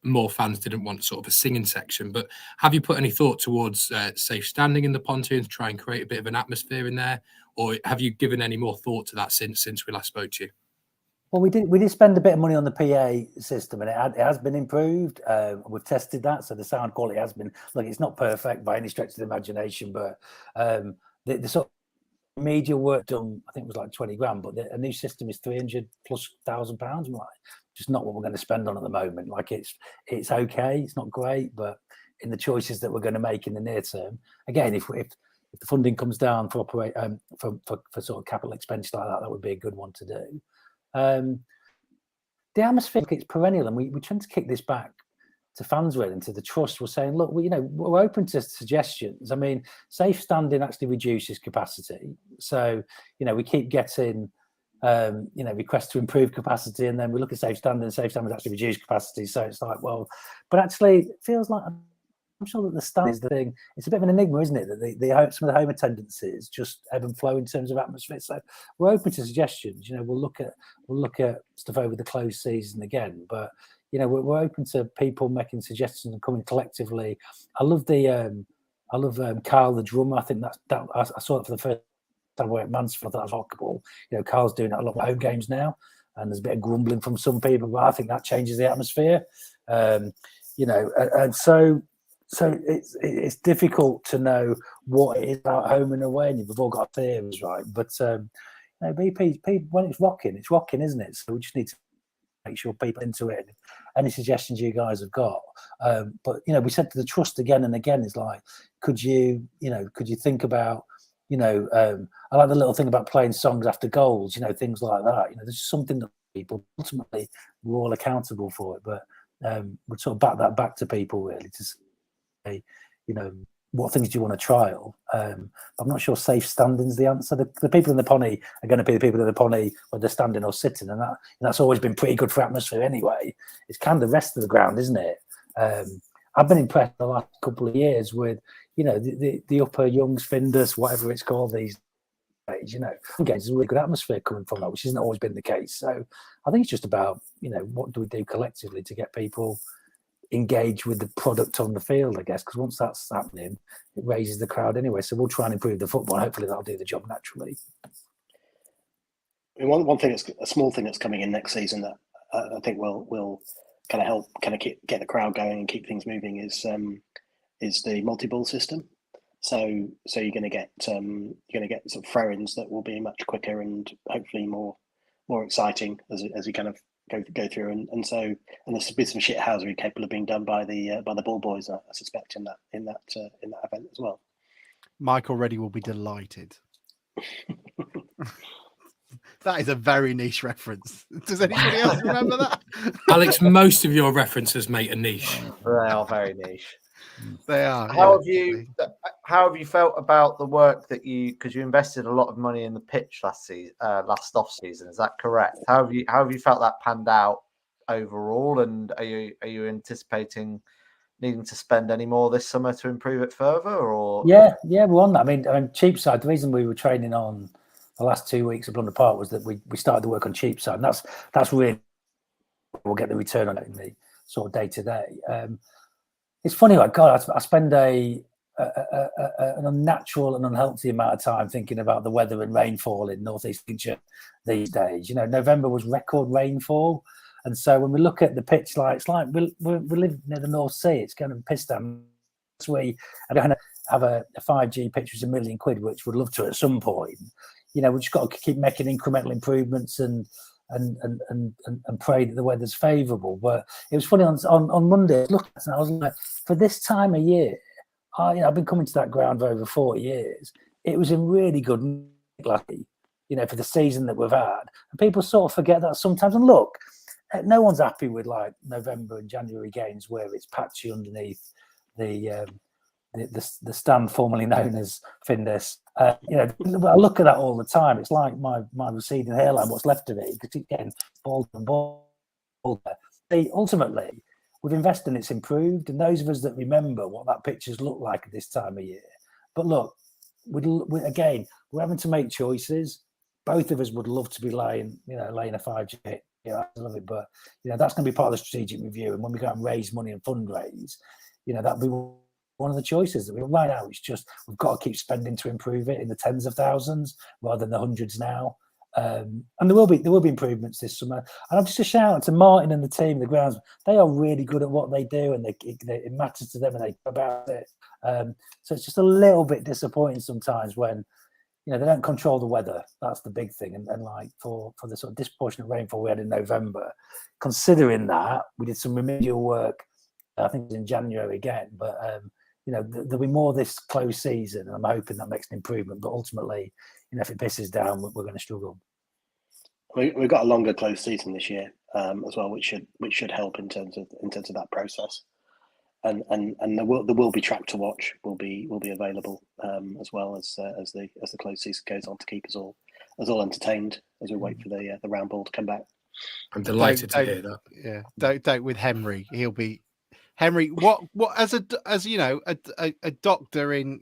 more fans didn't want sort of a singing section, but have you put any thought towards safe standing in the pontoon to try and create a bit of an atmosphere in there, or have you given any more thought to that since we last spoke to you? Well, we did spend a bit of money on the PA system, and it has been improved. We've tested that, so the sound quality has been. Look, it's not perfect by any stretch of the imagination, but the sort of media work done, I think it was like 20 grand, but a new system is £300,000+. Like, just not what we're going to spend on at the moment. Like it's okay, it's not great, but in the choices that we're going to make in the near term, again, if the funding comes down for sort of capital expenditure like that, that would be a good one to do. The atmosphere, it's perennial, and we tend to kick this back to fans really, and to the trust. We're saying, look, we're open to suggestions. I mean, safe standing actually reduces capacity, so we keep getting requests to improve capacity, and then we look at safe standing actually reduce capacity. So it's like, well, but actually it feels like, I'm sure that the stand is the thing. It's a bit of an enigma, isn't it? That some of the home attendances just ebb and flow in terms of atmosphere. So we're open to suggestions. We'll look at stuff over the closed season again. But we're open to people making suggestions and coming collectively. I love Carl the drummer. I think that I saw it for the first time at Mansfield. I thought that was remarkable. Carl's doing that a lot of home games now, and there's a bit of grumbling from some people, but I think that changes the atmosphere. And so it's difficult to know what it is about home and away, and we've all got theories, right? But BP, when it's rocking, isn't it? So we just need to make sure people are into it. Any suggestions you guys have got? But we said to the trust again and again, is like, could you think about, I like the little thing about playing songs after goals, things like that. There's something that people ultimately we're all accountable for it, but we'd sort of back to people really to say, what things do you want to trial? I'm not sure safe standing's the answer. The people in the pony are going to be the people in the pony whether they're standing or sitting, and that's always been pretty good for atmosphere anyway. It's kind of the rest of the ground, isn't it? I've been impressed the last couple of years with the upper Youngs, Findus, whatever it's called these days. There's a really good atmosphere coming from that, which hasn't always been the case. So I think it's just about what do we do collectively to get people engage with the product on the field, I guess, because once that's happening, it raises the crowd anyway. So we'll try and improve the football. Hopefully that'll do the job naturally. one thing that's a small thing that's coming in next season that I think will kind of help get the crowd going and keep things moving is the multi-ball system. So you're going to get sort of throw-ins that will be much quicker and hopefully more exciting as you kind of go through, and there's been some shithousery capable of being done by the ball boys, I suspect, in that event as well. Mike already will be delighted. That is a very niche reference. Does anybody else remember that? Alex, most of your references, mate, are niche. They are very niche. They are. How have you felt about the work that because you invested a lot of money in the pitch last off season? Is that correct? How have you felt that panned out overall? And are you anticipating needing to spend any more this summer to improve it further? Or yeah, we're on that. I mean, Cheapside. The reason we were training on the last 2 weeks at Blunder Park was that we started the work on Cheapside, and that's really we'll get the return on it in the sort of day to day. It's funny, like God, I spend an unnatural and unhealthy amount of time thinking about the weather and rainfall in North East Lincolnshire these days. You know, November was record rainfall, and so when we look at the pitch, it's like we live near the North Sea. It's going to piss down. I don't have a 5G pitch was £1 million, which we'd love to at some point. You know, we've just got to keep making incremental improvements and pray that the weather's favourable. But it was funny on Monday. I was like, for this time of year, I've been coming to that ground for over 40 years. It was in really good nick, you know, for the season that we've had. And people sort of forget that sometimes. And look, no one's happy with like November and January games where it's patchy underneath the stand formerly known as Findus. You know, I look at that all the time. It's like my receding hairline, what's left of it, because it's getting bolder and bolder. Ultimately, we've invested and it's improved. And those of us that remember what that pictures look like at this time of year. But look, we're having to make choices. Both of us would love to be laying a 5G hit. You know, I love it, but you know that's going to be part of the strategic review. And when we go and raise money and fundraise, you know, that'll be one of the choices that we right now. It's just we've got to keep spending to improve it in the tens of thousands rather than the hundreds now. And there will be improvements this summer. And I'm just a shout out to Martin and the team, the grounds. They are really good at what they do, and it matters to them, and they go about it. So it's just a little bit disappointing sometimes when you know they don't control the weather. That's the big thing. And like for the sort of disproportionate rainfall we had in November, considering that we did some remedial work, I think it was in January again, but. You know, there'll be more this close season, and I'm hoping that makes an improvement. But ultimately, you know, if it pisses down, we're going to struggle. We've got a longer close season this year as well, which should help in terms of that process. And there will be track to watch will be available as well as the close season goes on to keep us all entertained as we wait for the round ball to come back. I'm delighted to hear that. Yeah, don't with Henry. He'll be. Henry, what as you know a doctor in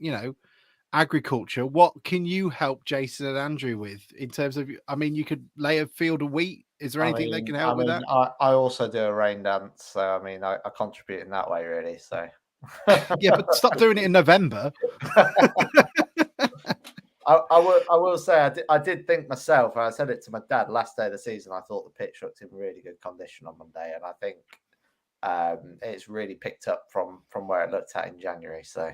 agriculture, what can you help Jason and Andrew with in terms of? I mean, you could lay a field of wheat. Is there anything that can help with that? I also do a rain dance, so I mean, I contribute in that way, really. So yeah, but stop doing it in November. I will say I did think myself, and I said it to my dad last day of the season. I thought the pitch looked in really good condition on Monday, and I think. It's really picked up from where it looked at in January. So,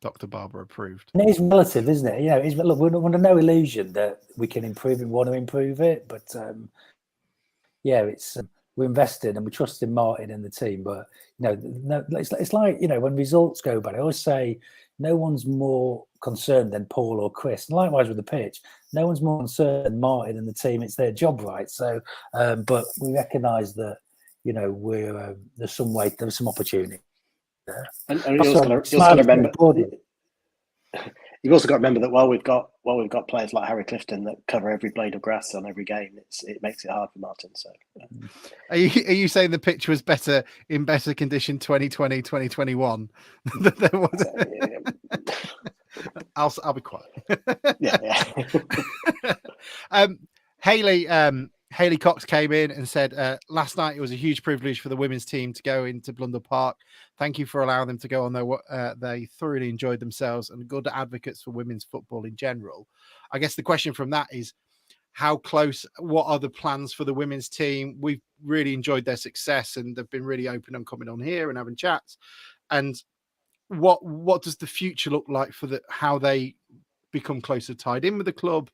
Dr. Barber approved. And it is relative, isn't it? You know, look, we're under no illusion that we can improve and want to improve it. But yeah, it's we're invested and we trust in Martin and the team. But it's like when results go bad, I always say no one's more concerned than Paul or Chris. And likewise with the pitch, no one's more concerned than Martin and the team. It's their job, right? So, but we recognise that. You know, there's some opportunity there. And you've also got to remember. You've also got to remember that while we've got players like Harry Clifton that cover every blade of grass on every game, it makes it hard for Martin. So, are you saying the pitch was in better condition 2020, 2021 than there was? I'll be quiet. yeah. Hayley Cox came in and said, last night it was a huge privilege for the women's team to go into Blunder Park. Thank you for allowing them to go on they thoroughly enjoyed themselves and good advocates for women's football in general. I guess the question from that is, how close, what are the plans for the women's team? We've really enjoyed their success and they've been really open and coming on here and having chats. And what does the future look like for how they become closer tied in with the club?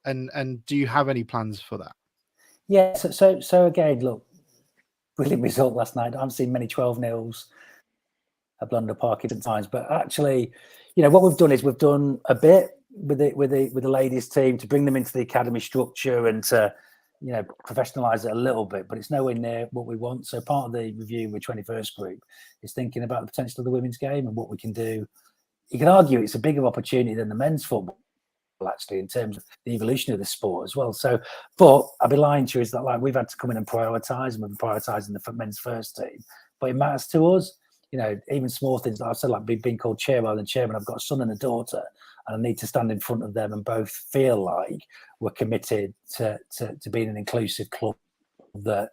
And do you have any plans for that? Yeah, so again, look, brilliant result last night. I've seen many 12-0s at Blunder Park at times, but actually, what we've done is we've done a bit with the ladies team to bring them into the academy structure and to professionalize it a little bit, but it's nowhere near what we want. So part of the review with 21st group is thinking about the potential of the women's game and what we can do. You can argue it's a bigger opportunity than the men's football, actually, in terms of the evolution of the sport as well. So, but I'd be lying to you is that we've had to come in and prioritise, and we've been prioritising the men's first team. But it matters to us, even small things like I've said, like being called chair rather than chairman. I've got a son and a daughter, and I need to stand in front of them and both feel like we're committed to being an inclusive club that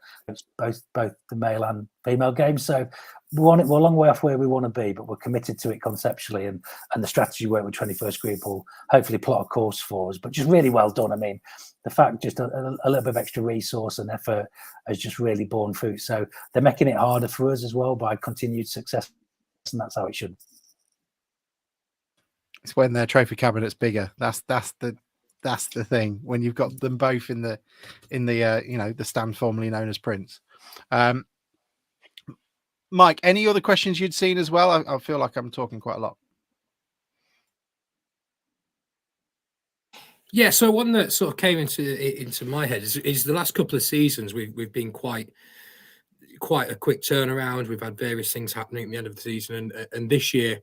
both the male and female games. So we're a long way off where we want to be, but we're committed to it conceptually, and the strategy work with 21st group will hopefully plot a course for us. But just really well done. I mean, the fact just a little bit of extra resource and effort has just really borne fruit. So they're making it harder for us as well by continued success, and that's how it should. It's when their trophy cabinet's bigger. That's the thing. When you've got them both in the the stand formerly known as Prince. Mike, any other questions you'd seen as well? I feel like I'm talking quite a lot. Yeah, so one that sort of came into my head is the last couple of seasons we've been quite a quick turnaround. We've had various things happening at the end of the season, and this year,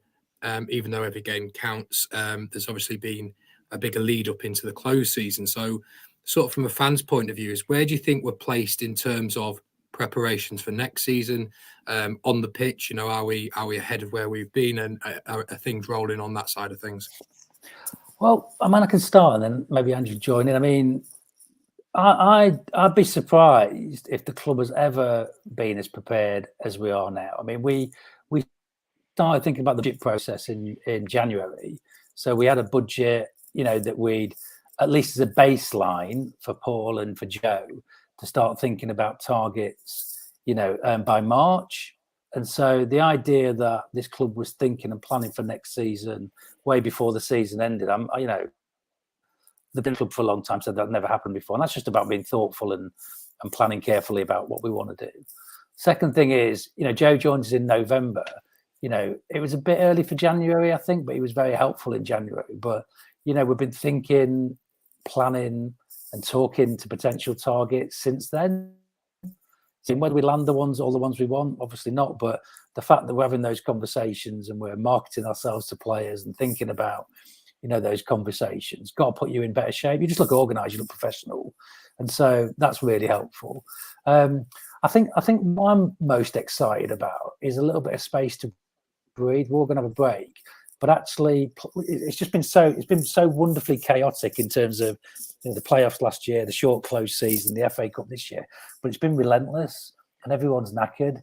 even though every game counts, there's obviously been a bigger lead up into the close season. So, sort of from a fan's point of view, is where do you think we're placed in terms of preparations for next season on the pitch? Are we ahead of where we've been, and are things rolling on that side of things? Well, I can start and then maybe Andrew join in. I mean, I'd be surprised if the club has ever been as prepared as we are now. I mean, we started thinking about the budget process in January. So we had a budget, that we'd, at least as a baseline for Paul and for Joe, to start thinking about targets, by March. And so the idea that this club was thinking and planning for next season way before the season ended, the club for a long time said that never happened before. And that's just about being thoughtful and planning carefully about what we want to do. Second thing is, Joe joins us in November. It was a bit early for January, I think, but he was very helpful in January. But, we've been thinking, planning and talking to potential targets since then. Whether we land all the ones we want, obviously not. But the fact that we're having those conversations and we're marketing ourselves to players and thinking about, those conversations, got to put you in better shape. You just look organised, you look professional. And so that's really helpful. I think what I'm most excited about is a little bit of space to breathe. We're all going to have a break. But actually, it's been so wonderfully chaotic in terms of the playoffs last year, the short close season, the FA Cup this year. But it's been relentless, and everyone's knackered.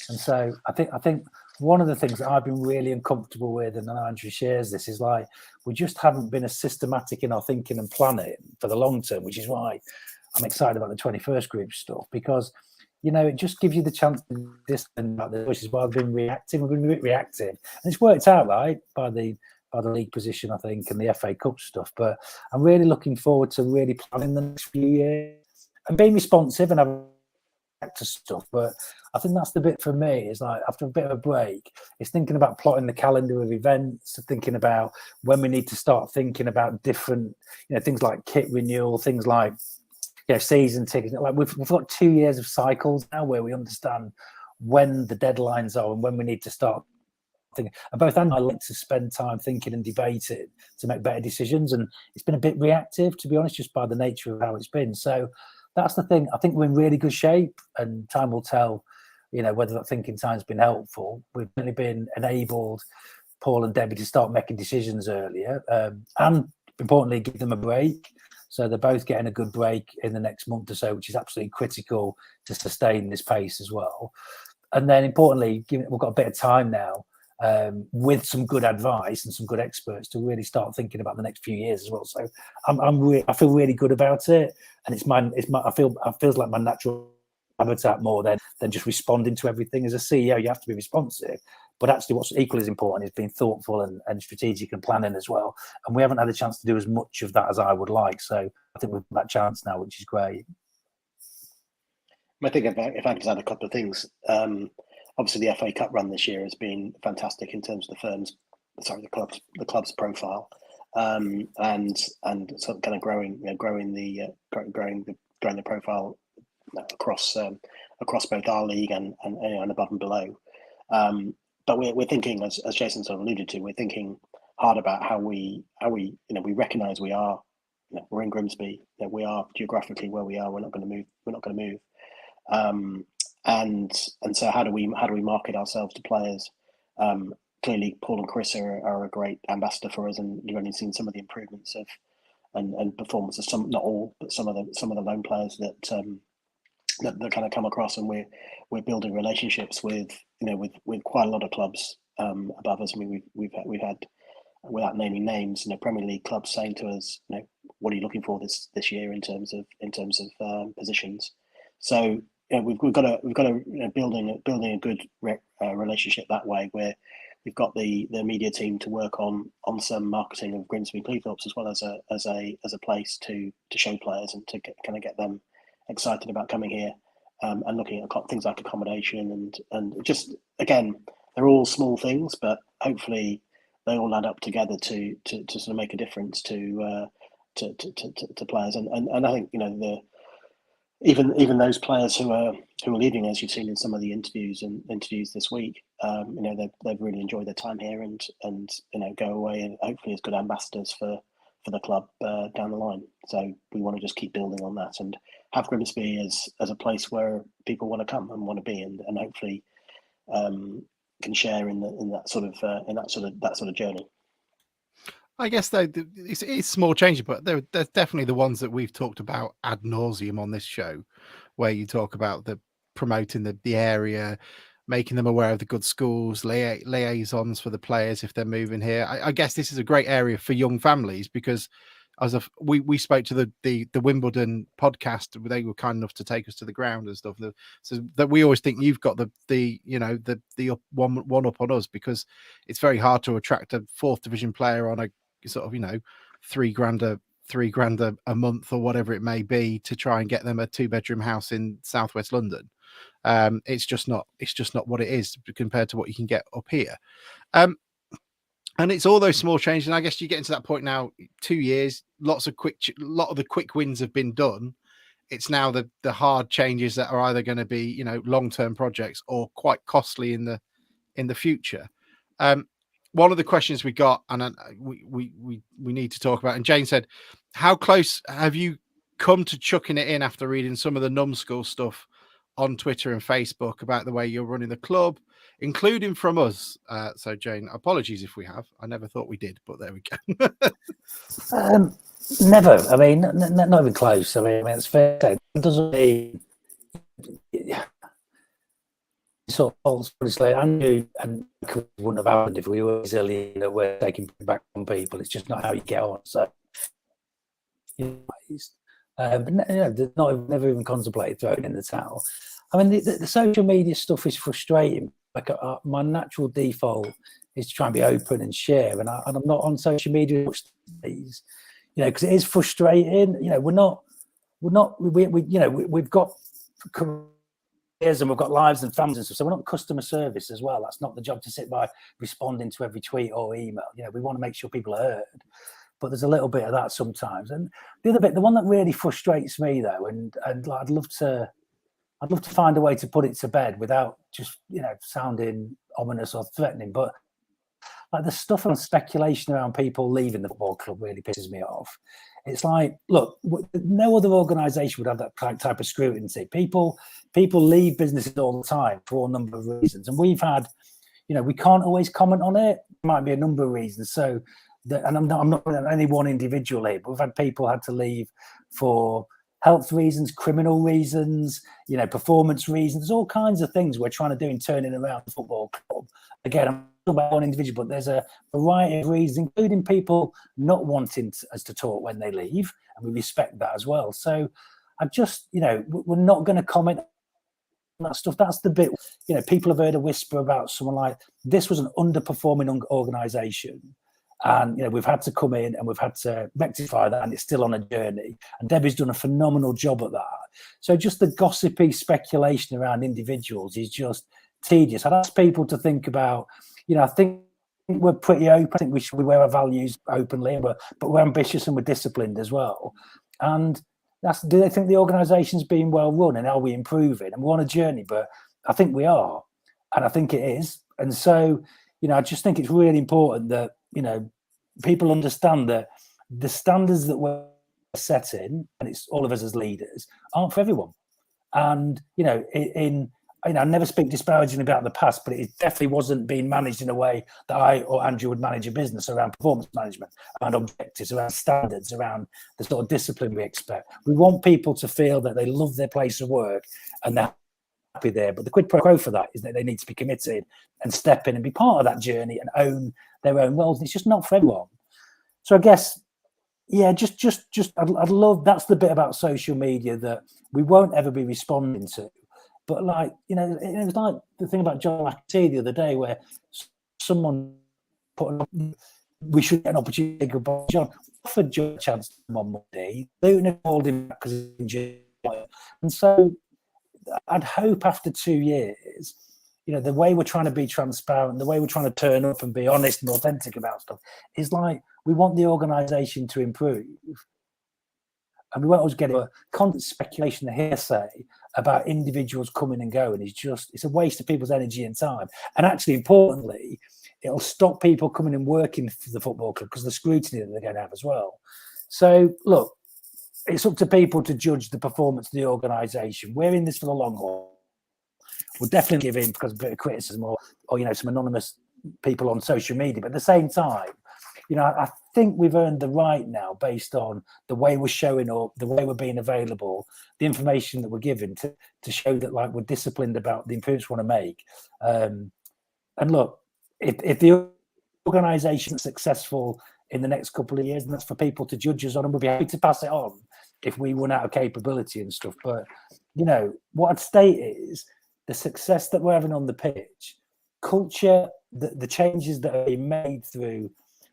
And so I think one of the things that I've been really uncomfortable with, and Andrew shares this, is we just haven't been as systematic in our thinking and planning for the long term, which is why I'm excited about the 21st group stuff, because it just gives you the chance to listen about the choices while they've been reactive. We've been a bit reactive, and it's worked out right by the league position, I think, and the FA Cup stuff. But I'm really looking forward to really planning the next few years and being responsive and having to stuff. But I think that's the bit for me, is after a bit of a break, it's thinking about plotting the calendar of events, thinking about when we need to start thinking about different, things like kit renewal, things like season tickets. We've got 2 years of cycles now where we understand when the deadlines are and when we need to start thinking. And both Andy and I like to spend time thinking and debating to make better decisions. And it's been a bit reactive, to be honest, just by the nature of how it's been. So that's the thing. I think we're in really good shape, and time will tell, whether that thinking time's been helpful. We've really been enabled, Paul and Debbie, to start making decisions earlier, and importantly, give them a break. So they're both getting a good break in the next month or so, which is absolutely critical to sustain this pace as well. And then importantly, we've got a bit of time now with some good advice and some good experts to really start thinking about the next few years as well. So I feel really good about it, and it feels like my natural habitat more than just responding to everything. As a CEO, you have to be responsive, but actually what's equally as important is being thoughtful and strategic and planning as well. And we haven't had a chance to do as much of that as I would like. So I think we've got that chance now, which is great. I think if I could add a couple of things, obviously the FA Cup run this year has been fantastic in terms of the club's profile, and sort of kind of growing the profile across both our league and above and below. But we're thinking, as Jason sort of alluded to, we're thinking hard about how we we recognise we're in Grimsby, we are geographically where we are. We're not going to move. And so how do we market ourselves to players? Clearly, Paul and Chris are a great ambassador for us, and you've only seen some of the improvements of and performance of some, not all, but some of the loan players that kind of come across, and we're building relationships with quite a lot of clubs above us. I mean, we've had, without naming names, Premier League clubs saying to us, what are you looking for this year in terms of positions. So we've got to building a good relationship that way, where we've got the media team to work on some marketing of Grimsby Cleethorpes, as well as a place to show players and to get them excited about coming here, and looking at things like accommodation and just, again, they're all small things, but hopefully they all add up together to sort of make a difference to players. And I think even those players who are leaving, as you've seen in some of the interviews this week, they've really enjoyed their time here and go away and hopefully as good ambassadors for the club down the line. So we want to just keep building on that and have Grimsby as a place where people want to come and want to be, and hopefully can share in that sort of journey. I guess it's small changes, but they're definitely the ones that we've talked about ad nauseum on this show, where you talk about promoting the area, making them aware of the good schools, liaisons for the players if they're moving here. I guess this is a great area for young families, because we spoke to the Wimbledon podcast. They were kind enough to take us to the ground and stuff. So that we always think you've got the one up on us, because it's very hard to attract a 4th division player on a sort of $3,000 a month or whatever it may be to try and get them a 2-bedroom house in southwest London. It's just not what it is compared to what you can get up here. And it's all those small changes. And I guess you get into that point now, 2 years, a lot of the quick wins have been done. It's now the hard changes that are either going to be, long-term projects or quite costly in the future. One of the questions we got, and we need to talk about, and Jane said, how close have you come to chucking it in after reading some of the numbskull stuff on Twitter and Facebook about the way you're running the club, including from us? So Jane, apologies if we have. I never thought we did, but there we go. Never. I mean, not even close. I mean, it's fair to say. It doesn't mean sort of honestly, Andrew and wouldn't have happened if we were easily we're taking back on people. It's just not how you get on. So, but never even contemplated throwing in the towel. I mean, the social media stuff is frustrating. Like my natural default is to try and be open and share, and I'm not on social media much these, because it is frustrating. We've got careers and we've got lives and families and stuff, so we're not customer service as well. That's not the job to sit by responding to every tweet or email. We want to make sure people are heard, but there's a little bit of that sometimes. And the other bit, the one that really frustrates me though, and I'd love to find a way to put it to bed without just sounding ominous or threatening, but like the stuff on speculation around people leaving the football club really pisses me off. It's like, look, no other organisation would have that type of scrutiny. People leave businesses all the time for a number of reasons, and we've had, we can't always comment on it. There might be a number of reasons. So, and I'm not any one individual here, but we've had people had to leave for health reasons, criminal reasons, performance reasons. There's all kinds of things we're trying to do in turning around the football club. Again, I'm about one individual, but there's a variety of reasons, including people not wanting us to talk when they leave, and we respect that as well. So I just, we're not going to comment on that stuff. That's the bit, people have heard a whisper about someone like, this was an underperforming organisation. And, we've had to come in and we've had to rectify that, and it's still on a journey. And Debbie's done a phenomenal job at that. So just the gossipy speculation around individuals is just tedious. I'd ask people to think about, I think we're pretty open. I think we wear our values openly, but we're ambitious and we're disciplined as well. And do they think the organisation's being well run, and are we improving? And we're on a journey, but I think we are, and I think it is. And so, I just think it's really important that, people understand that the standards that we're setting, and it's all of us as leaders, aren't for everyone. And, I never speak disparagingly about the past, but it definitely wasn't being managed in a way that I or Andrew would manage a business around performance management, around objectives, around standards, around the sort of discipline we expect. We want people to feel that they love their place of work and they're happy there. But the quid pro quo for that is that they need to be committed and step in and be part of that journey and own their own roles. And it's just not for everyone. So I guess, I'd love, that's the bit about social media that we won't ever be responding to. But it was like the thing about John McAtee the other day, where someone we should get an opportunity to go by John. Offered John a chance to come on Monday. Luton called him back because he enjoyed it. And so I'd hope after 2 years, the way we're trying to be transparent, the way we're trying to turn up and be honest and authentic about stuff is we want the organisation to improve. And we won't always get a constant speculation and hearsay about individuals coming and going. It's a waste of people's energy and time. And actually, importantly, it'll stop people coming and working for the football club because of the scrutiny that they're going to have as well. So, look, it's up to people to judge the performance of the organisation. We're in this for the long haul. We'll definitely give in because of a bit of criticism or some anonymous people on social media. But at the same time, I think we've earned the right now, based on the way we're showing up, the way we're being available, the information that we're given to show that we're disciplined about the improvements we want to make. And look, if the organisation is successful in the next couple of years, and that's for people to judge us on, and we'll be happy to pass it on if we run out of capability and stuff. But, what I'd state is the success that we're having on the pitch, culture, the changes that are being made through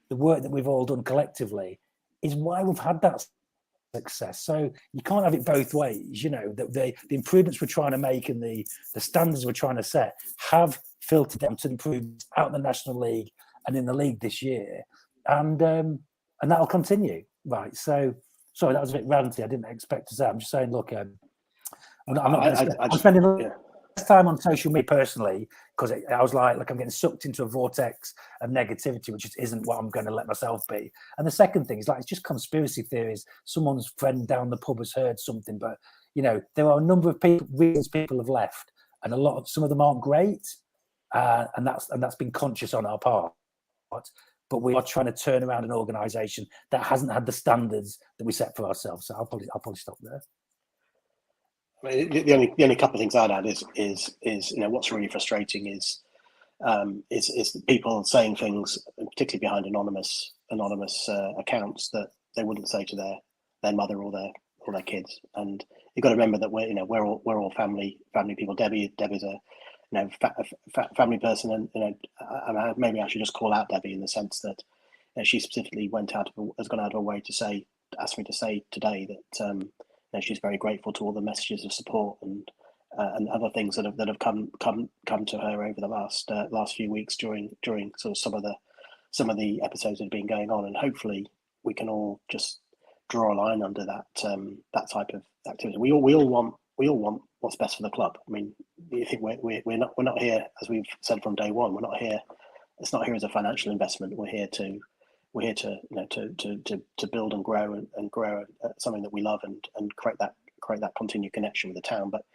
the work that we've all done collectively is why we've had that success. So you can't have it both ways. The improvements we're trying to make and the standards we're trying to set have filtered down to improvements out in the National League and in the league this year. And that'll continue. Right. So, sorry, that was a bit ranty. I didn't expect to say. I'm just saying, look, I'm spending less time on social media personally because I was like I'm getting sucked into a vortex of negativity, which just isn't what I'm going to let myself be. And the second thing is it's just conspiracy theories. Someone's friend down the pub has heard something, but there are a number of reasons people have left, and some of them aren't great, and that's been conscious on our part. But we are trying to turn around an organisation that hasn't had the standards that we set for ourselves. So I'll probably stop there. I mean, the only couple of things I'd add is what's really frustrating is people saying things, particularly behind anonymous accounts, that they wouldn't say to their mother or their kids. And you've got to remember that we're all family people. Debbie's a family person, and maybe I should just call out Debbie in the sense that she specifically has gone out of her way to ask me to say today that she's very grateful to all the messages of support and other things that have come to her over the last few weeks during sort of some of the episodes that have been going on, and hopefully we can all just draw a line under that type of activity. We all want what's best for the club. I mean, you think we're not here, as we've said from day one. We're not here. It's not here as a financial investment. We're here to build and grow and grow something that we love and create that continued connection with the town. But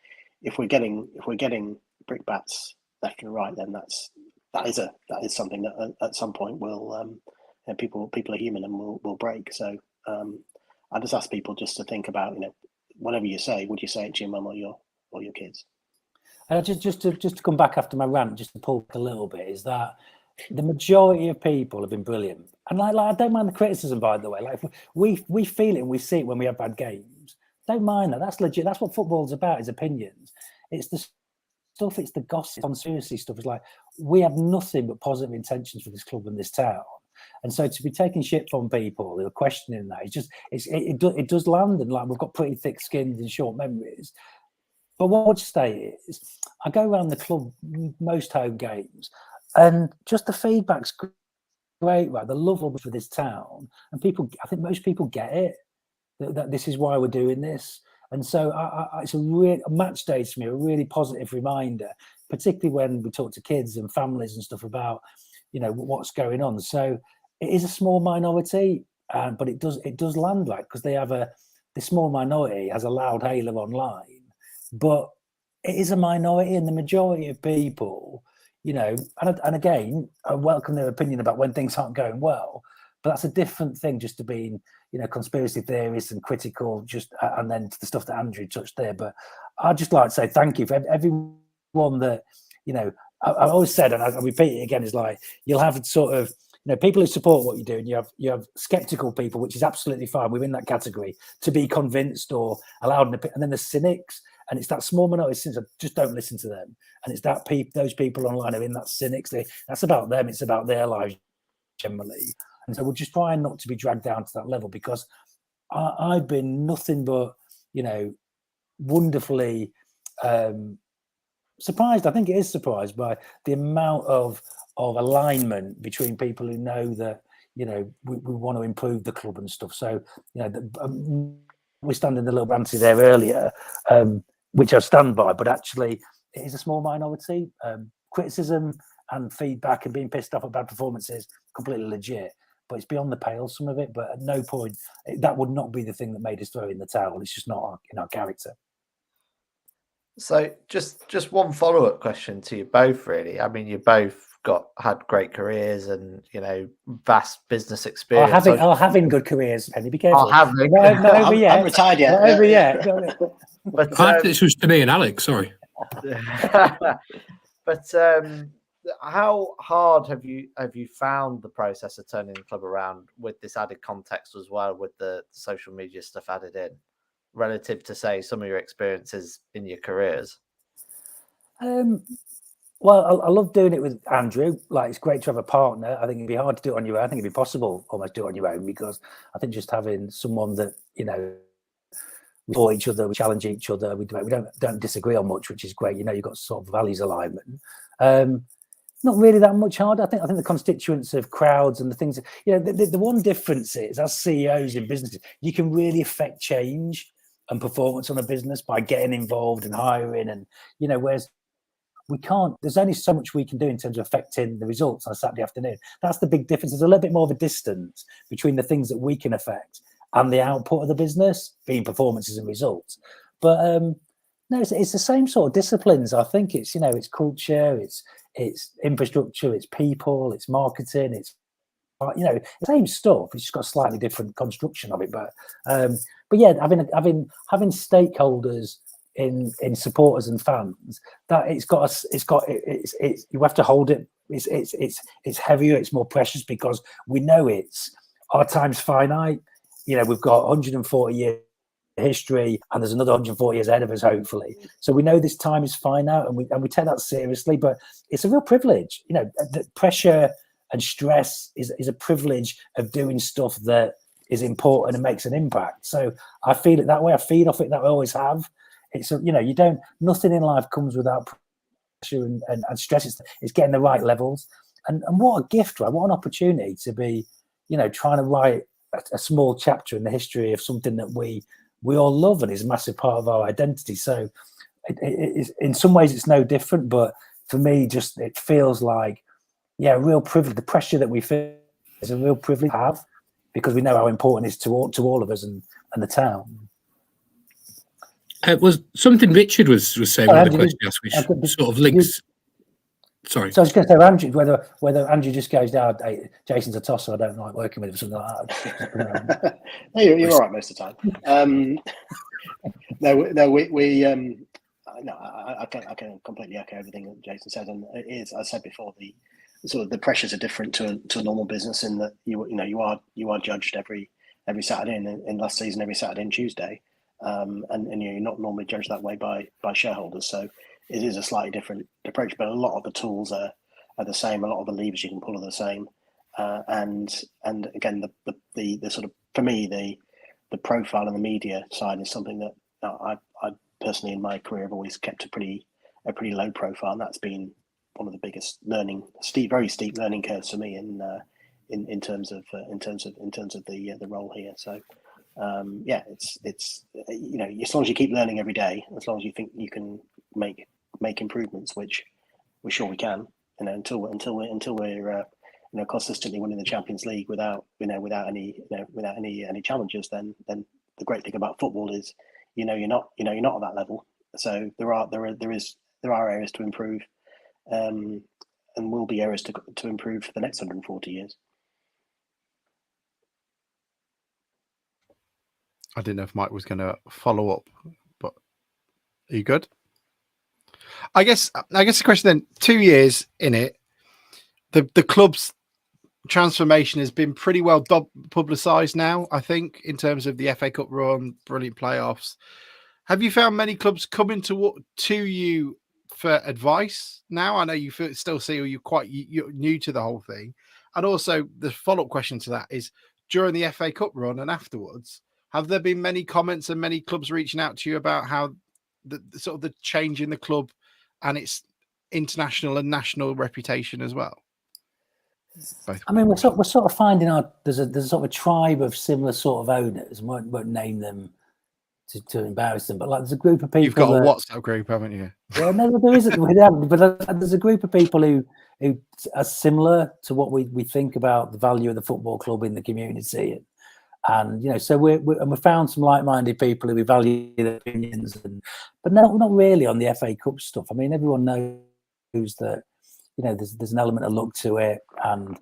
if we're getting brickbats left and right, then that is something that at some point will people are human and will break. So I just ask people just to think about whatever you say, would you say it to your mum or your kids? Just to come back after my rant, just to pull back a little bit, is that the majority of people have been brilliant, and like I don't mind the criticism, by the way. Like we feel it and we see it when we have bad games. Don't mind that. That's legit. That's what football's about, is opinions. It's the stuff, it's the gossip, conspiracy stuff. It's like, we have nothing but positive intentions for this club and this town. And so to be taking shit from people who are questioning that, it does land, and like, we've got pretty thick skins and short memories. But what I would say is, I go around the club most home games, and just the feedback's great, right? The love for this town, and people, I think most people get it, that this is why we're doing this. And so it's a match day to me, a really positive reminder, particularly when we talk to kids and families and stuff about, what's going on. So it is a small minority, but it does land, right? Because they have the small minority has a loud halo online, but it is a minority, and the majority of people, and again, I welcome their opinion about when things aren't going well, but that's a different thing, just to being, conspiracy theorists and critical, and then the stuff that Andrew touched there. But I'd just like to say thank you for everyone that, I always said, and I repeat it again, is like, you'll have sort of, people who support what you do, and you have skeptical people, which is absolutely fine within that category, to be convinced or allowed, and then the cynics, and it's that small minority of cynics. Just don't listen to them, and it's that those people online are in that cynics. That's about them. It's about their lives generally. And so we're just trying not to be dragged down to that level, because I've been nothing but, wonderfully surprised. I think it is surprised by the amount of alignment between people who know that, we want to improve the club and stuff. So, we stand in the little banter there earlier, which I stand by, but actually it is a small minority. Criticism and feedback and being pissed off about performances, completely legit. But it's beyond the pale, some of it. But at no point, that would not be the thing that made us throw in the towel. It's just not in our character. So just one follow-up question to you both, really. I mean, you both had great careers and, vast business experience. Having good cares, Penny, be careful. I'm retired yet. Not over yet. But this was to me and Alex, sorry. But how hard have you found the process of turning the club around, with this added context as well, with the social media stuff added in, relative to, say, some of your experiences in your careers? Well, I love doing it with Andrew. Like, it's great to have a partner. I think it'd be hard to do it on your own. I think it'd be possible almost to do it on your own, because I think just having someone that, we support each other, we challenge each other, we don't disagree on much, which is great. You've got sort of values alignment. Not really that much harder. I think the constituents of crowds and the things, the one difference is, as CEOs in businesses, you can really affect change and performance on a business by getting involved and hiring, and whereas we can't. There's only so much we can do in terms of affecting the results on a Saturday afternoon. That's the big difference. There's a little bit more of a distance between the things that we can affect and the output of the business, being performances and results. But no, it's the same sort of disciplines. I think it's it's culture, it's infrastructure, it's people, it's marketing, it's the same stuff. It's just got a slightly different construction of it. But yeah, having stakeholders in supporters and fans, that you have to hold it. It's heavier. It's more precious, because we know our time's finite. We've got 140 years history, and there's another 140 years ahead of us, hopefully. So we know this time is finite, and we take that seriously. But it's a real privilege. The pressure and stress is a privilege of doing stuff that is important and makes an impact. So I feel it that way. I feed off it that I always have. It's nothing in life comes without pressure and stress. It's getting the right levels. And what a gift, right? What an opportunity to be, trying to write a small chapter in the history of something that we all love and is a massive part of our identity. So it in some ways it's no different, but for me, just it feels like, a real privilege. The pressure that we feel is a real privilege to have, because we know how important it is to all of us and the town. It was something Richard was saying with the question asked, which sort of links. Sorry. So I was going to say, Andrew, whether Andrew just goes down, hey, Jason's a tosser, I don't like working with him, or something like that. No, you're all right most of the time. I can completely echo everything that Jason said, and it is, as I said before, sort of the pressures are different to a normal business in that you are judged every Saturday and in last season every Saturday and Tuesday, and you're not normally judged that way by shareholders. So it is a slightly different approach, but a lot of the tools are the same. A lot of the levers you can pull are the same, and again the sort of, for me, the profile and the media side is something that I personally in my career have always kept a pretty low profile, and that's been one of the biggest very steep learning curves for me in terms of the role here. So it's as long as you keep learning every day, as long as you think you can make improvements, which we're sure we can, until we're consistently winning the Champions League without any challenges, then the great thing about football is you're not at that level. So there are areas to improve, and will be areas to improve for the next 140 years. I didn't know if Mike was going to follow up, but are you good? I guess the question then, 2 years in it, the club's transformation has been pretty well publicised now, I think, in terms of the FA Cup run, brilliant playoffs. Have you found many clubs coming to you for advice now? I know you still see you're new to the whole thing. And also the follow-up question to that is, during the FA Cup run and afterwards, have there been many comments and many clubs reaching out to you about how the sort of the change in the club and its international and national reputation as well? I mean, we're sort of finding there's a sort of a tribe of similar sort of owners. Won't name them to embarrass them, but like there's a group of people. You've got a WhatsApp group, haven't you? Well, no, there isn't. We haven't, but there's a group of people who are similar to what we think about the value of the football club in the community, and so we found some like-minded people who we value their opinions, but not really on the FA Cup stuff. I mean, everyone knows that. There's an element of luck to it, and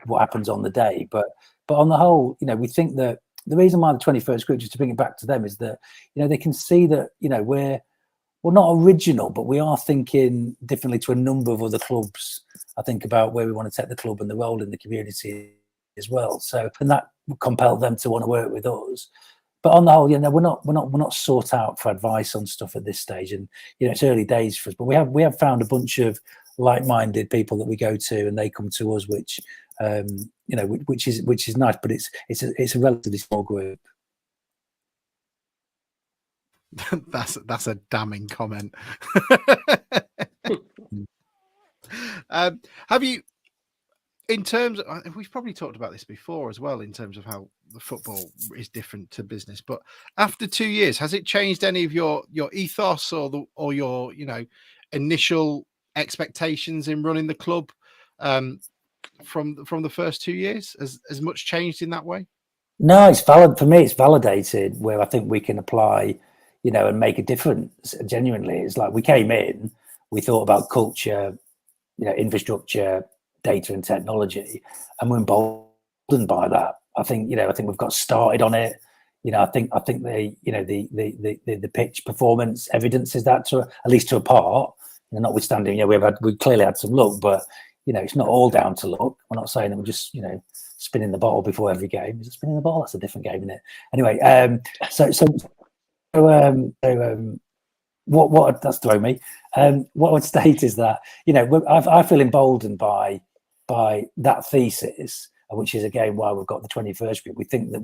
what happens on the day. But on the whole, we think that the reason why the 21st group, just to bring it back to them, is that they can see that we're not original, but we are thinking differently to a number of other clubs. I think about where we want to take the club and the role in the community as well. So, and that compelled them to want to work with us. But on the whole, we're not sought out for advice on stuff at this stage, and it's early days for us. But we have found a bunch of like-minded people that we go to, and they come to us, which is nice. But it's a relatively small group. That's a damning comment. Have you? In terms of, we've probably talked about this before as well, in terms of how the football is different to business. But after 2 years, has it changed any of your ethos or your initial expectations in running the club from the first 2 years? Has much changed in that way? No, it's valid for me. It's validated where I think we can apply, and make a difference. Genuinely, it's like we came in, we thought about culture, infrastructure, data and technology, and we're emboldened by that. I think we've got started on it. I think the pitch performance evidences that at least to a part. Notwithstanding, we clearly had some luck, but it's not all down to luck. We're not saying that we're just spinning the bottle before every game. Is it spinning the bottle? That's a different game, isn't it? Anyway, what that's thrown me. What I would state is that I feel emboldened by that thesis, which is again why we've got the 21st group. We think that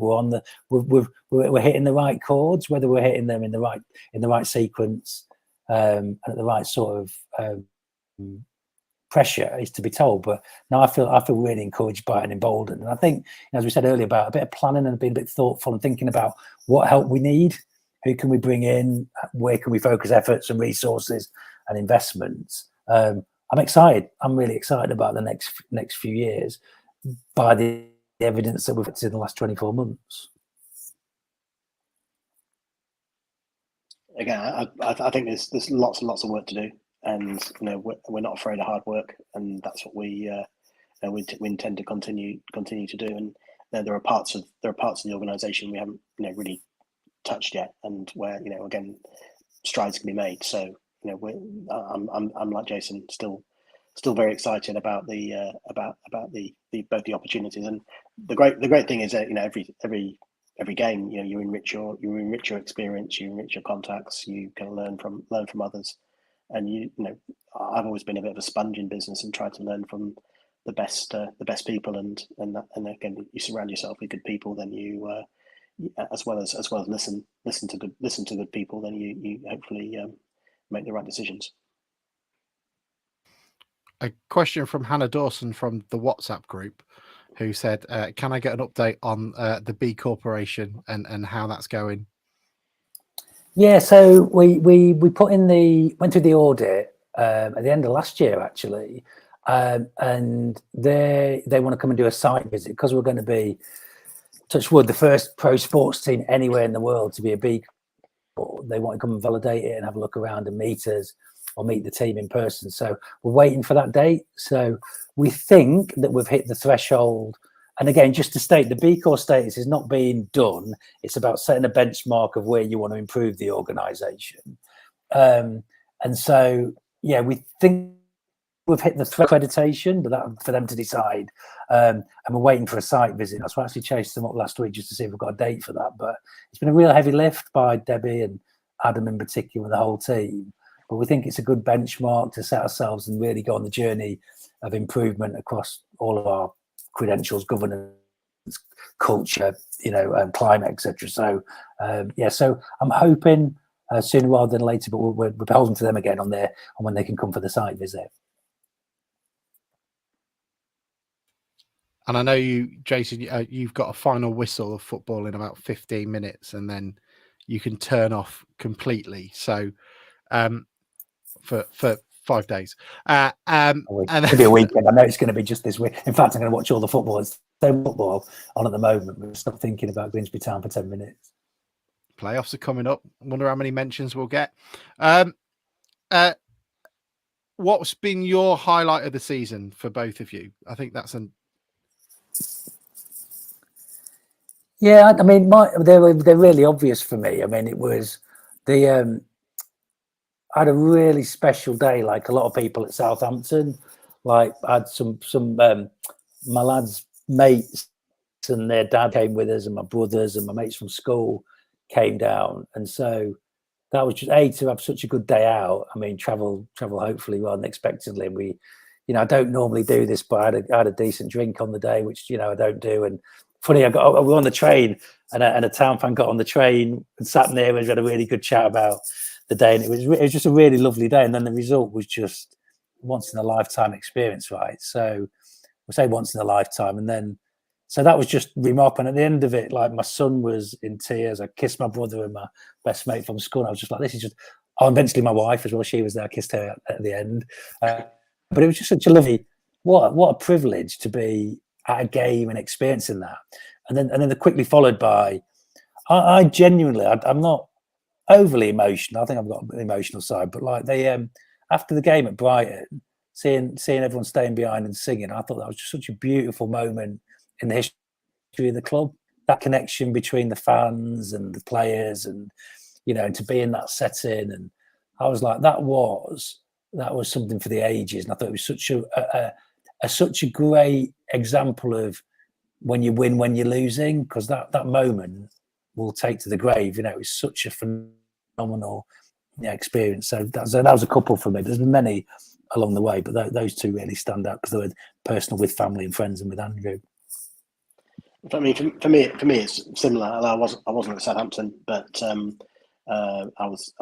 we're hitting the right chords, whether we're hitting them in the right sequence and at the right sort of pressure is to be told. But now I feel really encouraged by it and emboldened. And I think, as we said earlier, about a bit of planning and being a bit thoughtful and thinking about what help we need, who can we bring in, where can we focus efforts and resources and investments. I'm excited. I'm really excited about the next few years by the evidence that we've had in the last 24 months. Again, I think there's lots and lots of work to do, and we're not afraid of hard work, and that's what we intend to continue to do. And there are parts of the organisation we haven't really touched yet, and where again strides can be made. So I'm like Jason, still still very excited about the both the opportunities. And the great thing is that every game, you enrich your experience, you enrich your contacts, you can learn from others. And I've always been a bit of a sponge in business and tried to learn from the best people, and again, you surround yourself with good people, then you as well as listen to good people, then you hopefully make the right decisions. A question from Hannah Dawson from the WhatsApp group, who said, can I get an update on the B Corporation and how that's going? Yeah, so we went through the audit at the end of last year, actually, and they want to come and do a site visit, because we're going to be, touch wood, the first pro sports team anywhere in the world to be a B Corp. They want to come and validate it and have a look around and meet us, or meet the team in person. So we're waiting for that date. So we think that we've hit the threshold. And again, just to state, the B Corp status is not being done. It's about setting a benchmark of where you want to improve the organisation. And so, yeah, we think we've hit the accreditation, but that for them to decide. And we're waiting for a site visit. That's why I actually chased them up last week just to see if we've got a date for that. But it's been a real heavy lift by Debbie and Adam in particular, the whole team. But we think it's a good benchmark to set ourselves and really go on the journey of improvement across all of our credentials, governance, culture, climate, etc. So so I'm hoping sooner rather than later, but we're beholden to them again on when they can come for the site visit. And I know you, Jason, you've got a final whistle of football in about 15 minutes, and then you can turn off completely. So for 5 days. It'll be a weekend. I know it's going to be just this week. In fact, I'm going to watch all the football. There's no football on at the moment. We're stop thinking about Grimsby Town for 10 minutes. Playoffs are coming up. I wonder how many mentions we'll get. What's been your highlight of the season for both of you? I think that's Yeah, I mean, they're really obvious for me. I mean, it was I had a really special day, like a lot of people at Southampton. Like, I had some my lads' mates and their dad came with us, and my brothers and my mates from school came down, and so that was just to have such a good day out. I mean, travel hopefully rather than expectedly. And we, I don't normally do this, but I had a decent drink on the day, which I don't do. And funny, I was on the train, and a town fan got on the train and sat there, and we had a really good chat about the day, and it was just a really lovely day. And then the result was just once in a lifetime experience, right? So we say once in a lifetime, and then so that was just remarkable. And at the end of it, like, my son was in tears. I kissed my brother and my best mate from school. And I was just like, this is just. Oh, eventually my wife as well. She was there. I kissed her at the end. But it was just such a lovely. What a privilege to be at a game and experiencing that. And then quickly followed by. I genuinely, I'm not overly emotional. I think I've got an emotional side, but like they after the game at Brighton, seeing everyone staying behind and singing, I thought that was just such a beautiful moment in the history of the club. That connection between the fans and the players, and to be in that setting, and I was like, that was something for the ages. And I thought it was such a great example of when you win, when you're losing, because that moment will take to the grave. It's such a phenomenal experience. So that was a couple for me. There's been many along the way, but those two really stand out because they were personal with family and friends and with Andrew. I mean, for me, it's similar. I wasn't at Southampton, but I was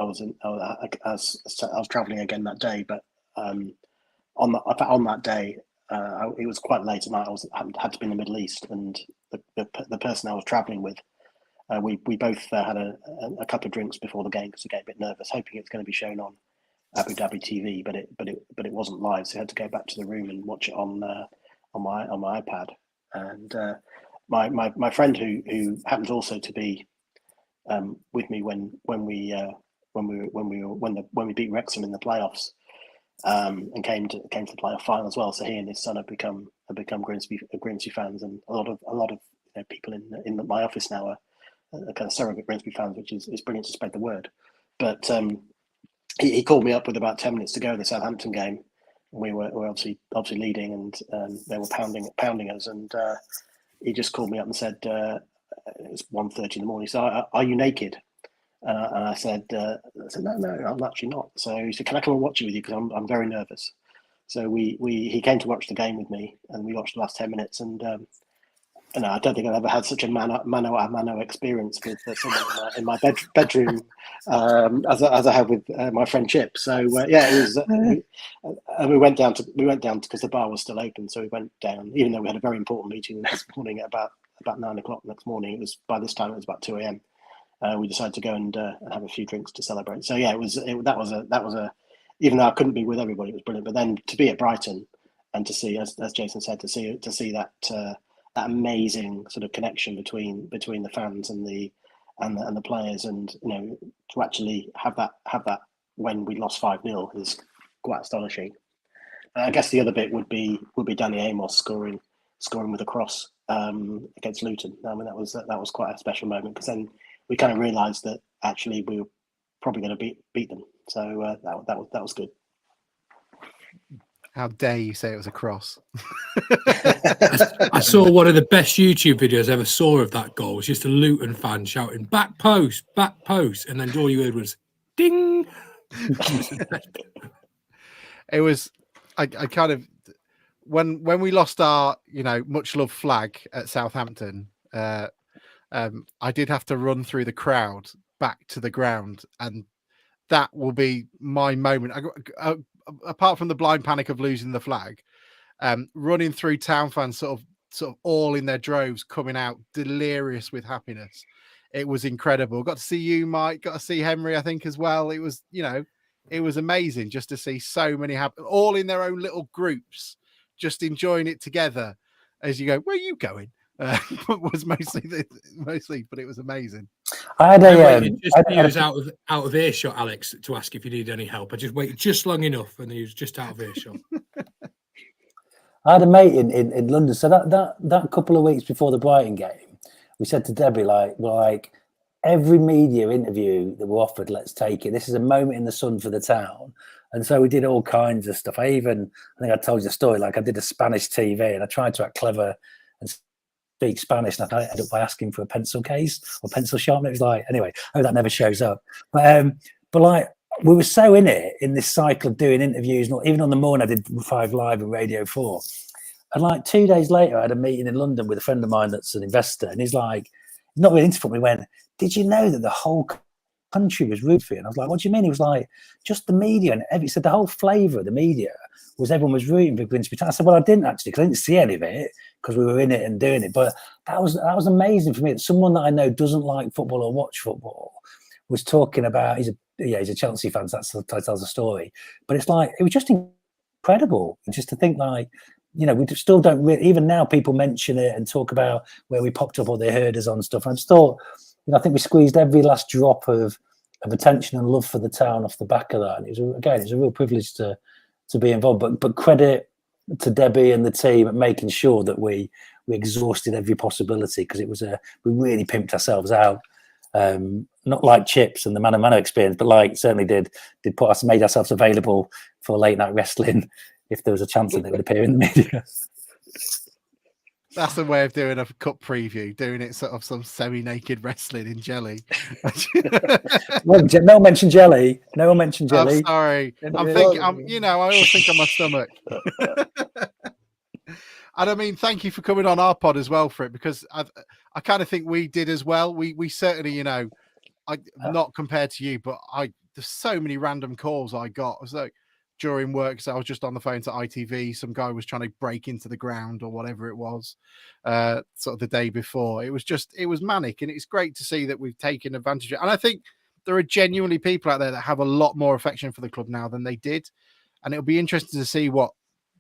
travelling again that day. But on that day, it was quite late at night. I had to be in the Middle East, and the person I was travelling with, we both had a couple of drinks before the game because we get a bit nervous, hoping it's going to be shown on Abu Dhabi TV, but it wasn't live, so I had to go back to the room and watch it on my iPad. And my friend who happens also to be with me when we beat Wrexham in the playoffs, and came to the playoff final as well. So he and his son have become Grimsby fans, and a lot of people in my office now are kind of surrogate Grimsby fans, which is brilliant to spread the word. But he called me up with about 10 minutes to go in the Southampton game, we were obviously leading, and they were pounding us, and he just called me up and said, it was 1:30 in the morning. So, are you naked? And I said, no, I'm actually not. So he said, can I come and watch it with you? Because I'm very nervous. So he came to watch the game with me, and we watched the last 10 minutes. And I don't think I've ever had such a mano experience with someone in my bedroom as I have with my friend Chip. So yeah, it was. We went down because the bar was still open. So we went down, even though we had a very important meeting the next morning at about 9 o'clock the next morning. It was by this time it was about 2 a.m. We decided to go and have a few drinks to celebrate. So yeah, that was a even though I couldn't be with everybody, it was brilliant. But then to be at Brighton and to see, as Jason said, to see that that amazing sort of connection between the fans and the players, and to actually have that when we lost 5-0 is quite astonishing. And I guess the other bit would be Danny Amos scoring with a cross against Luton. I mean, that was quite a special moment, because then we kind of realised that actually we were probably going to beat them. So that was good. How dare you say it was a cross? I saw one of the best YouTube videos I ever saw of that goal. It was just a Luton fan shouting back post, and then all you heard was ding. It was I kind of when we lost our much loved flag at Southampton. I did have to run through the crowd back to the ground, and that will be my moment. Apart from the blind panic of losing the flag, running through town fans sort of all in their droves, coming out delirious with happiness. It was incredible. Got to see you, Mike. Got to see Henry, I think, as well. It was, it was amazing just to see so many all in their own little groups, just enjoying it together. As you go, where are you going? Was mostly, but it was amazing. I had he was out of earshot, Alex, to ask if you need any help. I just waited just long enough, and he was just out of earshot. I had a mate in London. So that couple of weeks before the Brighton game, we said to Debbie, like every media interview that we're offered, let's take it. This is a moment in the sun for the town. And so we did all kinds of stuff. I think I told you the story. Like I did a Spanish TV, and I tried to act clever and speak Spanish, and I ended up by asking for a pencil case or pencil sharpener. It was like, anyway, I hope that never shows up. But like we were so in this cycle of doing interviews. Not even on the morning, I did 5 Live and Radio 4. And like 2 days later, I had a meeting in London with a friend of mine that's an investor, and he's like, not really into football. He went, "Did you know that the whole country was rooting for you?" And I was like, "What do you mean?" He was like, "Just the media." And he said the whole flavour of the media was everyone was rooting for Grimsby Town. I said, "Well, I didn't actually, because I didn't see any of it, because we were in it and doing it." But that was amazing for me. That someone that I know doesn't like football or watch football was talking about. He's a Chelsea fan. So that's the title of the story. But it's like it was just incredible, just to think like. We still don't really, even now people mention it and talk about where we popped up or they heard us on stuff. And I just thought, I think we squeezed every last drop of attention and love for the town off the back of that. And it was a real privilege to be involved. But credit to Debbie and the team at making sure that we exhausted every possibility, because it was we really pimped ourselves out. Not like Chips and the mano experience, but like certainly did made ourselves available for late night wrestling. If there was a chance that they would appear in the media. That's the way of doing a cup preview, doing it sort of some semi-naked wrestling in jelly. Well, no one mentioned jelly. I'm sorry. I always think on my stomach. And I mean, thank you for coming on our pod as well for it, because I kind of think we did as well. We certainly, not compared to you, but there's so many random calls I got. I was like, during work, so I was just on the phone to ITV. Some guy was trying to break into the ground or whatever it was, sort of the day before. It was manic, and it's great to see that we've taken advantage of it. And I think there are genuinely people out there that have a lot more affection for the club now than they did. And it'll be interesting to see what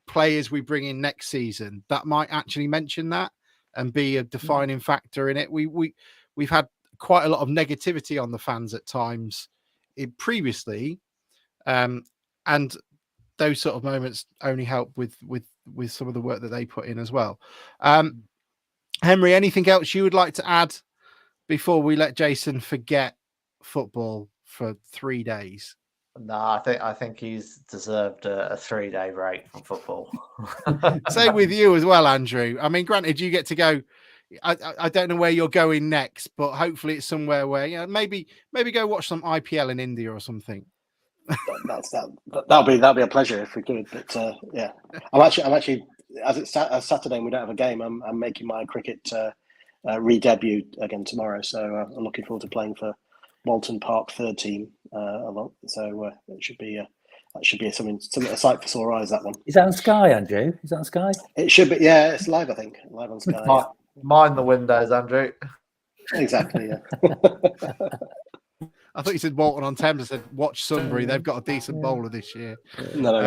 players we bring in next season that might actually mention that and be a defining factor in it. We've had quite a lot of negativity on the fans at times previously, and those sort of moments only help with some of the work that they put in as well. Henry, anything else you would like to add before we let Jason forget football for 3 days? No, I think he's deserved a 3-day break from football. Same with you as well, Andrew. I mean, granted, you get to go. I don't know where you're going next, but hopefully it's somewhere where maybe go watch some IPL in India or something. That'll be a pleasure if we could. But yeah, I'm actually as it's Saturday and we don't have a game. I'm making my cricket re-debut again tomorrow, so I'm looking forward to playing for Walton Park third team a lot. So it should be something a sight for sore eyes. That one. Is that on Sky, Andrew? Is that on Sky? It should be. Yeah, it's live. I think live on Sky. Mind the windows, Andrew. Exactly. Yeah. I thought you said Walton on Thames. I said watch Sunbury. They've got a decent bowler this year. No.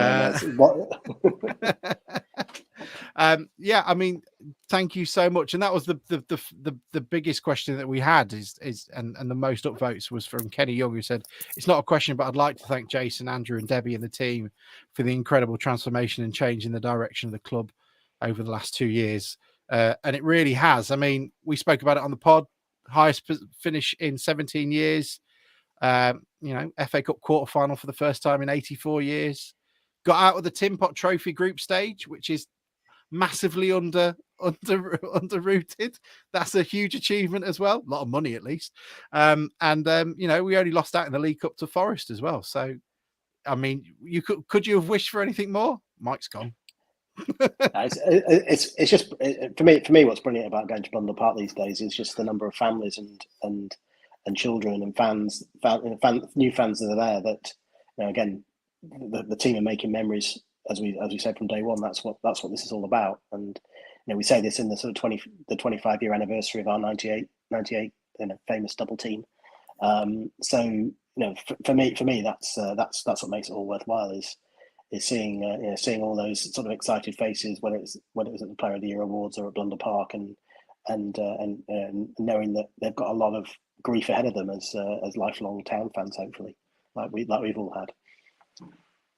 Yeah, I mean, thank you so much. And that was the biggest question that we had and the most upvotes was from Kenny Young, who said, it's not a question, but I'd like to thank Jason, Andrew and Debbie and the team for the incredible transformation and change in the direction of the club over the last 2 years. And it really has. I mean, we spoke about it on the pod, highest finish in 17 years, FA Cup quarterfinal for the first time in 84 years, got out of the Tin Pot Trophy group stage, which is massively underrooted. That's a huge achievement as well. A lot of money, at least. We only lost out in the League Cup to Forest as well. So, I mean, could you have wished for anything more? Mike's gone. It's just for me. What's brilliant about going to Blundell Park these days is just the number of families and children and fans, new fans that are there. That again, the team are making memories as we said from day one. That's what this is all about. And we say this in the sort of 25-year anniversary of our 98 famous double team. So for me that's what makes it all worthwhile is seeing all those sort of excited faces, whether it was at the Player of the Year awards or at Blundell Park, and knowing that they've got a lot of grief ahead of them as lifelong town fans, hopefully, like we've all had,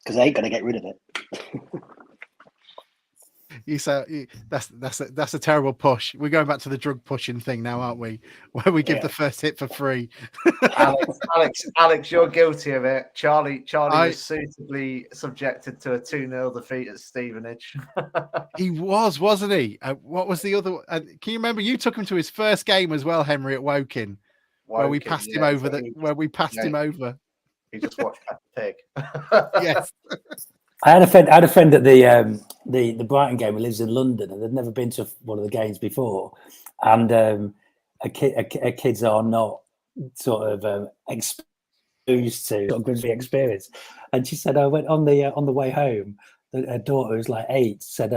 because they ain't going to get rid of it. You say that's a terrible push. We're going back to the drug pushing thing now, aren't we? Where we give the first hit for free. Alex, you're guilty of it. Charlie was suitably subjected to a 2-0 defeat at Stevenage. He was, wasn't he? What was the other? Can you remember? You took him to his first game as well, Henry, at Woking, where we passed him over. Him over. He just watched Peppa Pig. Yes. I had a friend at the Brighton game who lives in London, and they'd never been to one of the games before, and her kids are not sort of exposed to sort of Grimsby experience. And she said, I went on the way home. Her daughter, who's like 8, said,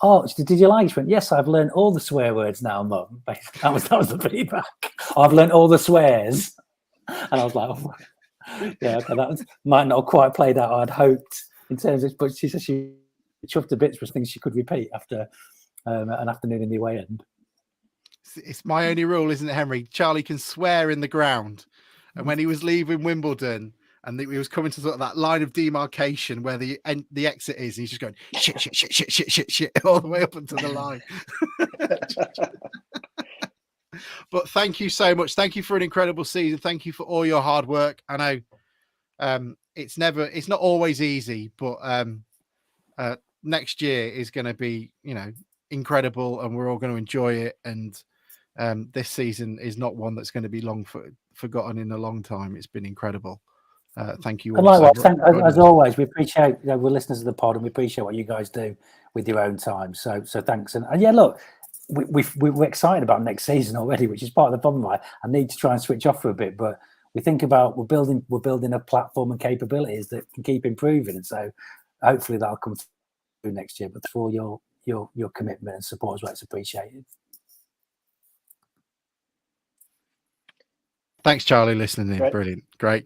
"Oh, did you like it?" She went, "Yes, I've learned all the swear words now, Mum." That was the feedback. I've learned all the swears, and I was like, "Oh, yeah, okay, that might not have quite played out I'd hoped." In terms of, but she said she chuffed to bits for things she could repeat after an afternoon in the away end. It's my only rule, isn't it, Henry? Charlie can swear in the ground, and when he was leaving Wimbledon, and he was coming to sort of that line of demarcation where the exit is, and he's just going shit all the way up until the line. But thank you so much. Thank you for an incredible season. Thank you for all your hard work. I know. It's not always easy, but next year is going to be, incredible, and we're all going to enjoy it. And this season is not one that's going to be forgotten in a long time. It's been incredible. Thank you. And likewise, as always, we appreciate we're listeners of the pod, and we appreciate what you guys do with your own time. So thanks. And yeah, look, we're excited about next season already, which is part of the problem. I need to try and switch off for a bit, but we think about we're building a platform and capabilities that can keep improving, and so hopefully that'll come through next year. But for all your commitment and support as well, it's appreciated. Thanks, Charlie, listening in. Great. Brilliant, great.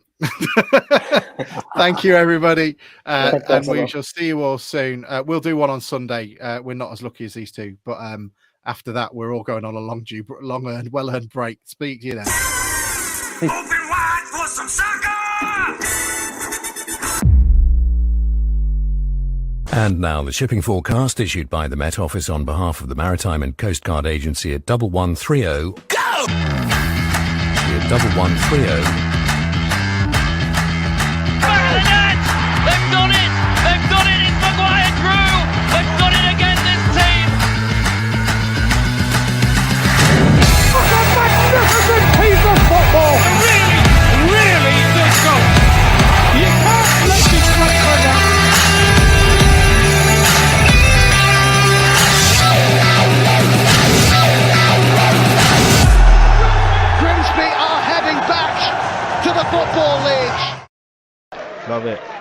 Thank you, everybody, and we shall see you all soon. We'll do one on Sunday. We're not as lucky as these two, but after that, we're all going on a long-earned, well-earned break. Speak to you then. Open wide for some soccer! And now the shipping forecast issued by the Met Office on behalf of the Maritime and Coast Guard Agency at 1130. Go! At 1130. Love it.